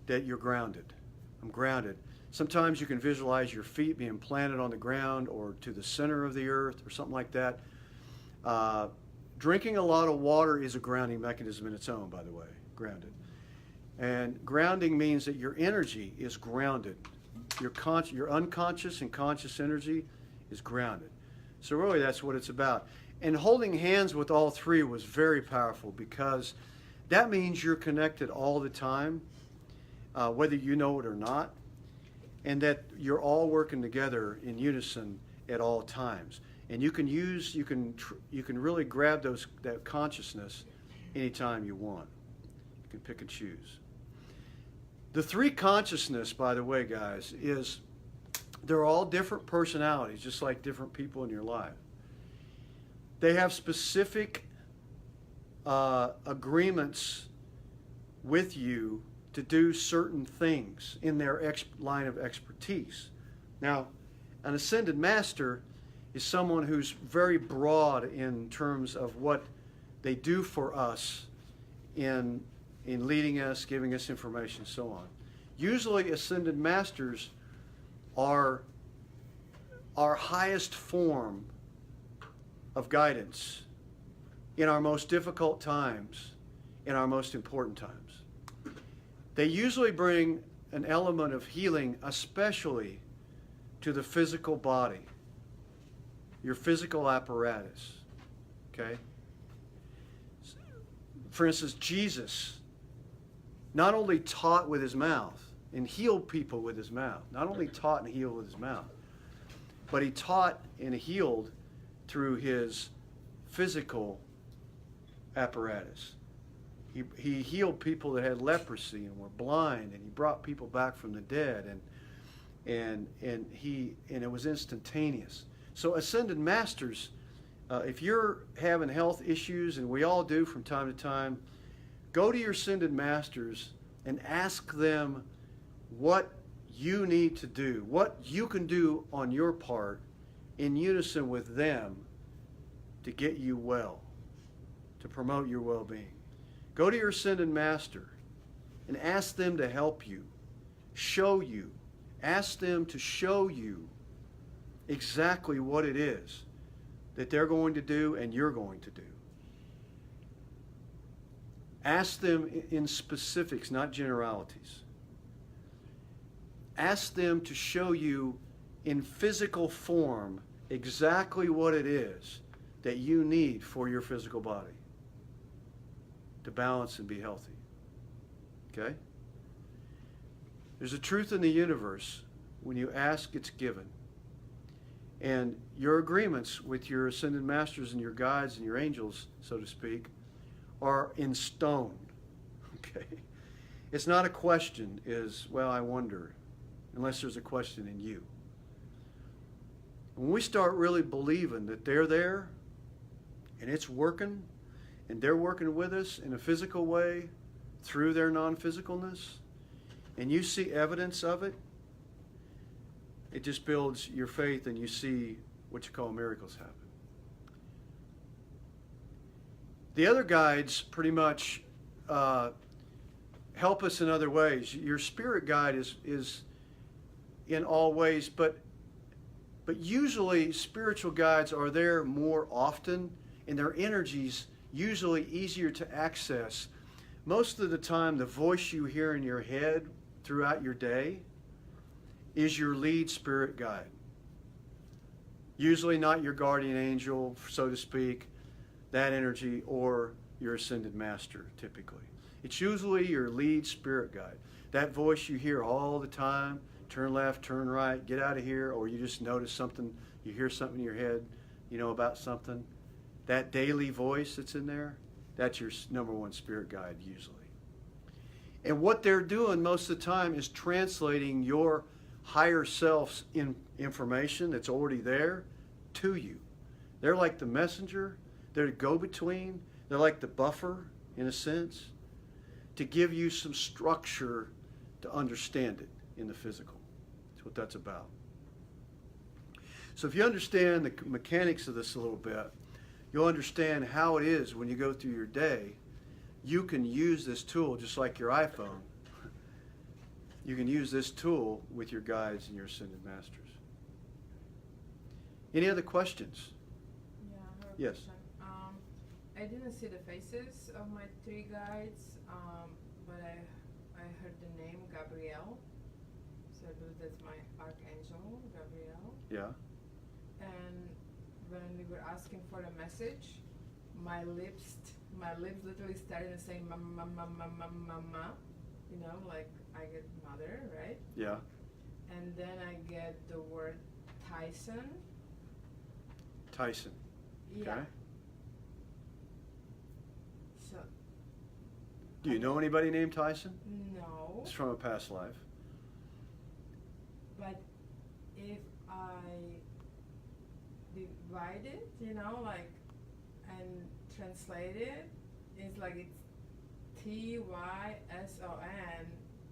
that you're grounded. I'm grounded. Sometimes you can visualize your feet being planted on the ground or to the center of the earth or something like that. Drinking a lot of water is a grounding mechanism in its own, by the way, grounded. And grounding means that your energy is grounded. Your unconscious and conscious energy is grounded. So really that's what it's about. And holding hands with all three was very powerful, because that means you're connected all the time, whether you know it or not, and that you're all working together in unison at all times. And you can really grab that consciousness anytime you want. You can pick and choose. The three consciousness, by the way, guys, is they're all different personalities, just like different people in your life. They have specific agreements with you to do certain things in their line of expertise. Now, an ascended master is someone who's very broad in terms of what they do for us in leading us, giving us information, so on. Usually ascended masters are our highest form of guidance in our most difficult times, in our most important times. They usually bring an element of healing, especially to the physical body, your physical apparatus. Okay? For instance, Jesus not only taught with his mouth and healed people with his mouth, not only taught and healed with his mouth, but he taught and healed through his physical apparatus. He healed people that had leprosy and were blind, and he brought people back from the dead, and it was instantaneous. So ascended masters, if you're having health issues, and we all do from time to time, go to your ascended masters and ask them what you need to do, what you can do on your part in unison with them to get you well, to promote your well-being. Go to your ascended master and ask them to help you, show you, ask them to show you exactly what it is that they're going to do and you're going to do. Ask them in specifics, not generalities. Ask them to show you in physical form exactly what it is that you need for your physical body to balance and be healthy. Okay? There's a truth in the universe. When you ask, it's given. And your agreements with your ascended masters and your guides and your angels, so to speak, are in stone. Okay? It's not a question, well, I wonder, unless there's a question in you. When we start really believing that they're there and it's working, and they're working with us in a physical way through their non-physicalness, and you see evidence of it, it just builds your faith, and you see what you call miracles happen. The other guides pretty much help us in other ways. Your spirit guide is in all ways, but usually spiritual guides are there more often, and their energies usually easier to access. Most of the time, the voice you hear in your head throughout your day is your lead spirit guide. Usually not your guardian angel, so to speak, that energy, or your ascended master, typically. It's usually your lead spirit guide. That voice you hear all the time, turn left, turn right, get out of here, or you just notice something, you hear something in your head, about something. That daily voice that's in there, that's your number one spirit guide usually. And what they're doing most of the time is translating your higher self's information that's already there to you. They're like the messenger, they're the go-between, they're like the buffer, in a sense, to give you some structure to understand it in the physical. That's what that's about. So if you understand the mechanics of this a little bit, you'll understand how it is when you go through your day. You can use this tool just like your iPhone. You can use this tool with your guides and your ascended masters. Any other questions? Yeah, I have a Yes. question. I didn't see the faces of my three guides, but I heard the name Gabriel. So I believe that's my archangel, Gabriel. Yeah. And when we were asking for the message, my lips literally started saying mama, mama, mama, mama. Like I get mother, right? Yeah. And then I get the word Tyson. Tyson. Yeah. Okay. So Do you know anybody named Tyson? no. It's from a past life. But if I divide it, and translate it, it's like it's Tyson.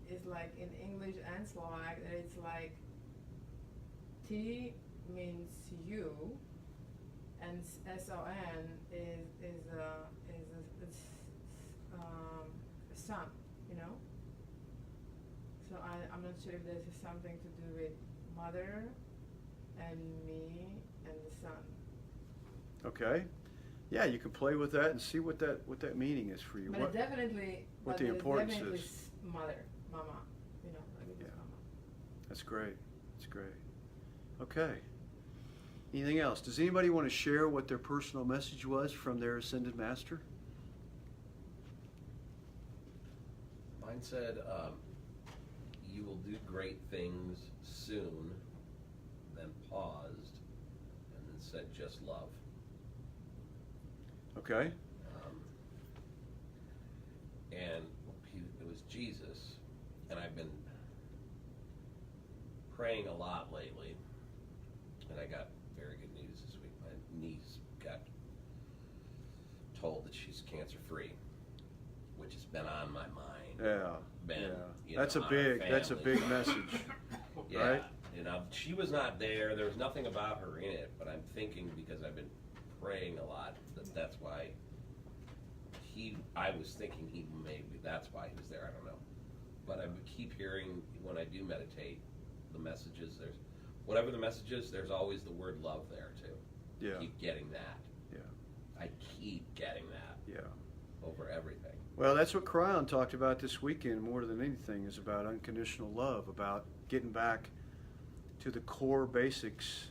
It's like in English and Slovak, it's like T means you, and SON is a son, you know. So I'm not sure if this is something to do with mother and me and the son. Okay. Yeah, you can play with that and see what that meaning is for you. But it definitely, what but the it's importance definitely is. mother, mama, you know, like it's Yeah. mama. That's great. That's great. Okay. Anything else? Does anybody want to share what their personal message was from their ascended master? Mine said, you will do great things soon, then paused, and then said just love. Okay. And it was Jesus, and I've been praying a lot lately, and I got very good news this week. My niece got told that she's cancer-free, which has been on my mind. Yeah. Been, Yeah. you That's know, a on our that's a family. big message. Yeah, Right? you know, she was not there. There was nothing about her in it, but I'm thinking because I've been praying a lot that's why I was thinking that's why he was there. I don't know, but I keep hearing when I do meditate, the messages. There's whatever the message is. There's always the word love there too. Yeah. I keep getting that. Yeah. I keep getting that Yeah. over everything. Well, that's what Cryon talked about this weekend more than anything, is about unconditional love, about getting back to the core basics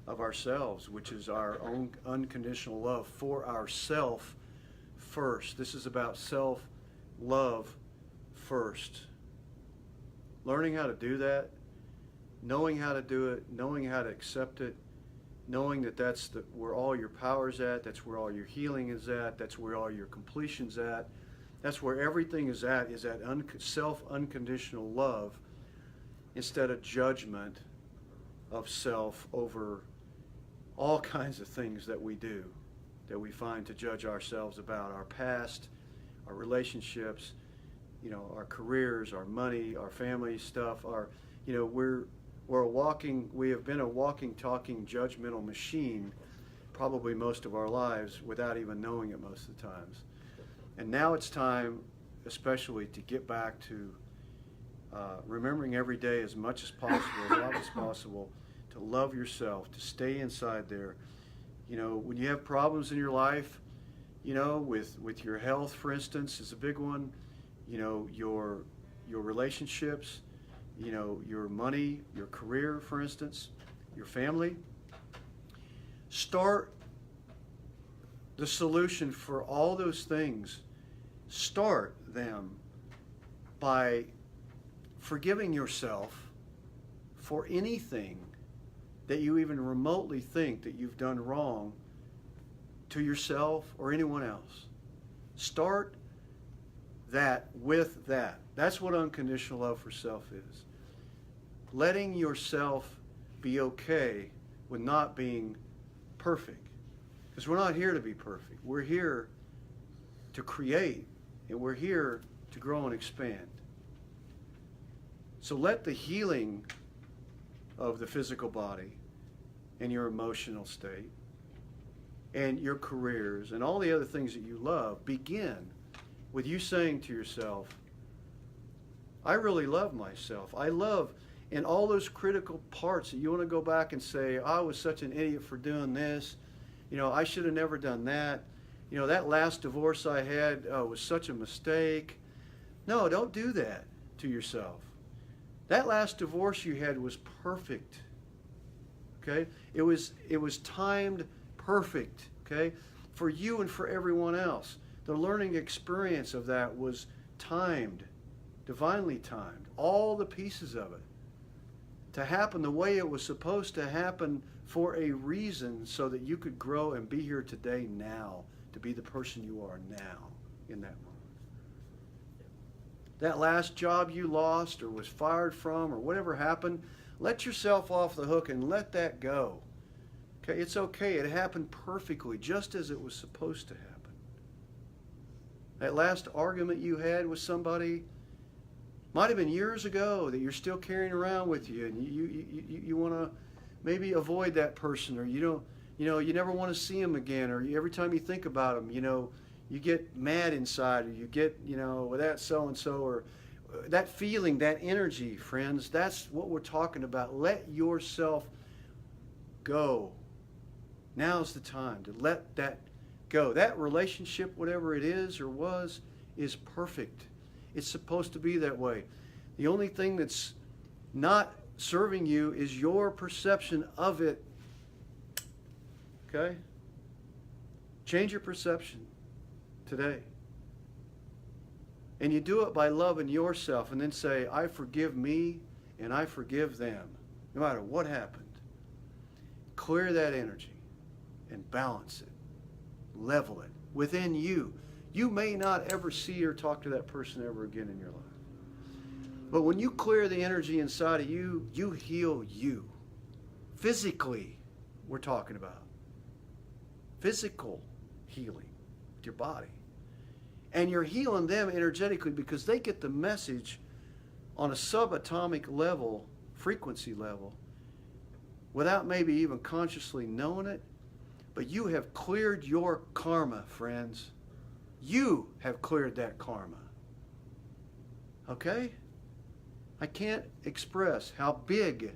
of ourselves, which is our own unconditional love for ourself first. This is about self-love first. Learning how to do that, knowing how to do it, knowing how to accept it, knowing that that's where all your power's at, that's where all your healing is at, that's where all your completion's at, that's where everything is at self-unconditional love instead of judgment of self over all kinds of things that we do, that we find to judge ourselves about: our past, our relationships, you know, our careers, our money, our family stuff, we have been a walking, talking, judgmental machine probably most of our lives without even knowing it most of the times. And now it's time, especially, to get back to remembering every day as much as possible, as long as possible, to love yourself, to stay inside there. You know, when you have problems in your life, you know, with your health, for instance, is a big one. You know, your relationships, you know, your money, your career, for instance, your family. Start the solution for all those things. Start them by forgiving yourself for anything that you even remotely think that you've done wrong to yourself or anyone else. Start that with that. That's what unconditional love for self is. Letting yourself be okay with not being perfect. Because we're not here to be perfect. We're here to create, and we're here to grow and expand. So let the healing of the physical body and your emotional state and your careers and all the other things that you love begin with you saying to yourself, I really love myself. I love, in all those critical parts that you want to go back and say, I was such an idiot for doing this. You know, I should have never done that. You know, that last divorce I had was such a mistake. No, don't do that to yourself. That last divorce you had was perfect. Okay? It was timed perfect, okay? For you and for everyone else. The learning experience of that was timed, divinely timed. All the pieces of it to happen the way it was supposed to happen for a reason, so that you could grow and be here today now, to be the person you are now in that moment. That last job you lost or was fired from or whatever happened, let yourself off the hook and let that go. Okay, it's okay. It happened perfectly, just as it was supposed to happen. That last argument you had with somebody might have been years ago that you're still carrying around with you, and you want to maybe avoid that person, or you you know, you never want to see them again, or every time you think about them, you know, you get mad inside, or you get, you know, well, that's so-and-so, or that feeling, that energy, friends, that's what we're talking about. Let yourself go. Now's the time to let that go. That relationship, whatever it is or was, is perfect. It's supposed to be that way. The only thing that's not serving you is your perception of it. Okay? Change your perception today. And you do it by loving yourself and then say, I forgive me and I forgive them, no matter what happened. Clear that energy and balance it. Level it within you. You may not ever see or talk to that person ever again in your life. But when you clear the energy inside of you, you heal you. Physically, we're talking about. Physical healing with your body. And you're healing them energetically because they get the message on a subatomic level, frequency level, without maybe even consciously knowing it. But you have cleared your karma, friends. You have cleared that karma. Okay? I can't express how big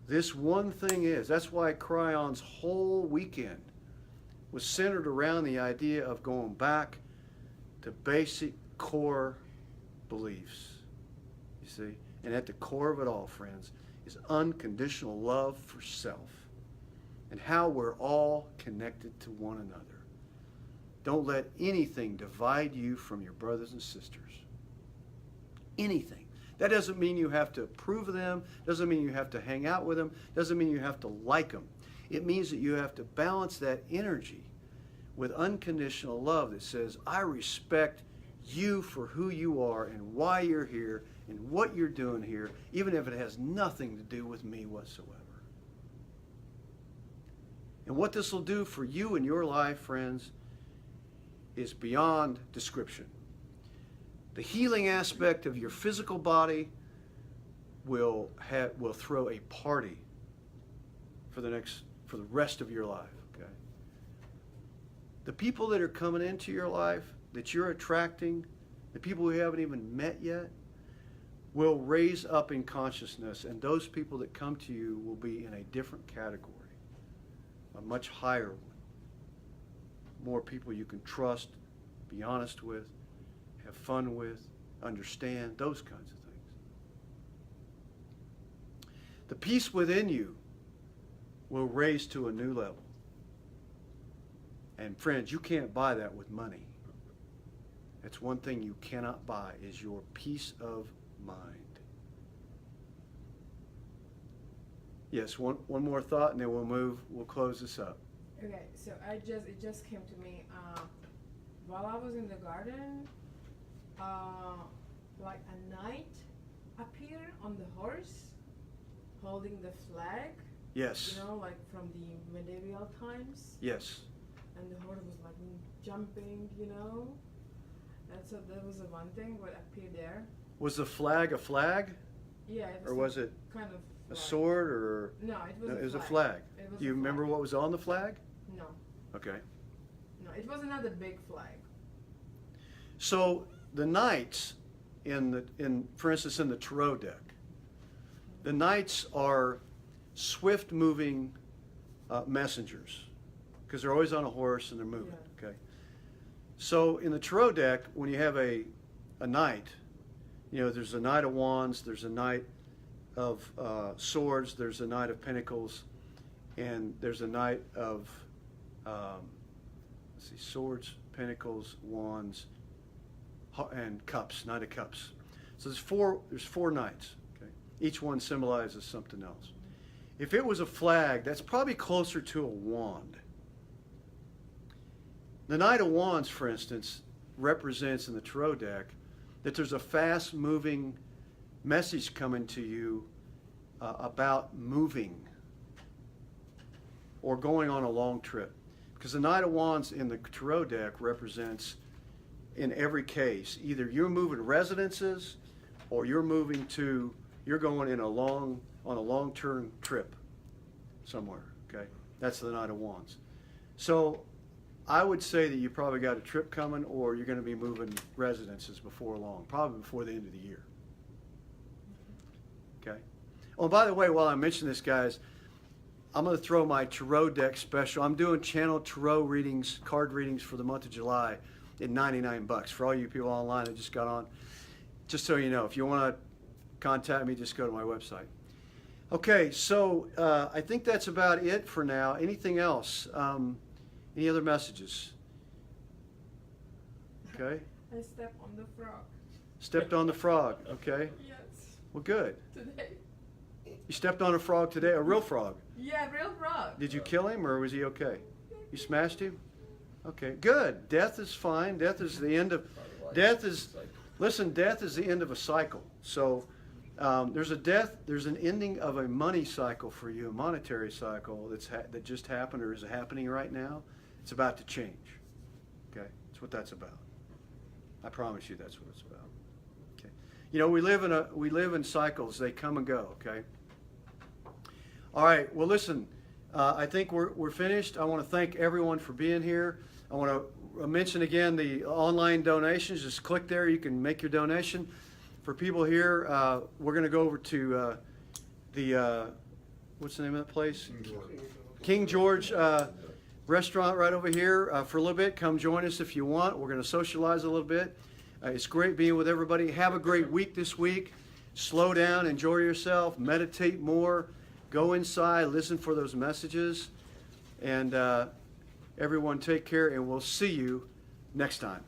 this one thing is. That's why Cryon's whole weekend was centered around the idea of going back to basic core beliefs. You see? And at the core of it all, friends, is unconditional love for self and how we're all connected to one another. Don't let anything divide you from your brothers and sisters. Anything. That doesn't mean you have to approve of them. Doesn't mean you have to hang out with them. Doesn't mean you have to like them. It means that you have to balance that energy with unconditional love that says, I respect you for who you are and why you're here and what you're doing here, even if it has nothing to do with me whatsoever. And what this will do for you in your life, friends, is beyond description. The healing aspect of your physical body will throw a party for the rest of your life. Okay. The people that are coming into your life that you're attracting, the people who haven't even met yet, will raise up in consciousness, and those people that come to you will be in a different category, a much higher one. More people you can trust, be honest with, have fun with, understand, those kinds of things. The peace within you will raise to a new level. And friends, you can't buy that with money. That's one thing you cannot buy, is your peace of mind. Yes, one more thought and then we'll close this up. Okay, so it just came to me, while I was in the garden, like a knight appeared on the horse, holding the flag. Yes. You know, like from the medieval times. Yes. And the horse was like jumping, you know. And so that was the one thing what appeared there. Was the flag a flag? Yeah. It was or was it kind of a flag. sword or? No, it was. No, a it was flag. a flag. It was Do you a remember flag. what was on the flag? No. Okay. No, it was another big flag. So the knights for instance, in the tarot deck, the knights are swift-moving messengers because they're always on a horse and they're moving. Yeah. Okay. So in the tarot deck, when you have a knight, you know, there's a knight of wands, there's a knight of swords, there's a knight of pentacles, and there's a knight of swords, pentacles, wands, and cups, knight of cups. So there's four knights. Okay? Each one symbolizes something else. If it was a flag, that's probably closer to a wand. The Knight of Wands, for instance, represents in the tarot deck that there's a fast-moving message coming to you about moving or going on a long trip. Because the Knight of Wands in the tarot deck represents, in every case, either you're moving residences or you're going on a long-term trip somewhere, okay? That's the Knight of Wands. So I would say that you probably got a trip coming, or you're going to be moving residences before long, probably before the end of the year. Okay. Oh, by the way, while I mention this, guys, I'm going to throw my tarot deck special. I'm doing channel tarot readings, card readings for the month of July at $99 for all you people online that just got on. Just so you know, if you want to contact me, just go to my website. Okay, so I think that's about it for now. Anything else? Any other messages? Okay. I stepped on the frog. Stepped on the frog. Okay. Yes. Well, good. Today. You stepped on a frog today, a real frog. Yeah, real frog. Did you kill him, or was he okay? You smashed him? Okay, good. Death is fine. Death is the end of. Death is. Listen, death is the end of a cycle. So there's a death. There's an ending of a money cycle for you, a monetary cycle that just happened or is happening right now. It's about to change. Okay, that's what that's about. I promise you, that's what it's about. Okay, you know we live in cycles. They come and go. Okay. All right. Well, listen. I think we're finished. I want to thank everyone for being here. I want to mention again the online donations. Just click there. You can make your donation. For people here, we're going to go over to the what's the name of that place? King George restaurant right over here for a little bit. Come join us if you want. We're going to socialize a little bit. It's great being with everybody. Have a great week this week. Slow down, enjoy yourself, meditate more, go inside, listen for those messages, and everyone take care, and we'll see you next time.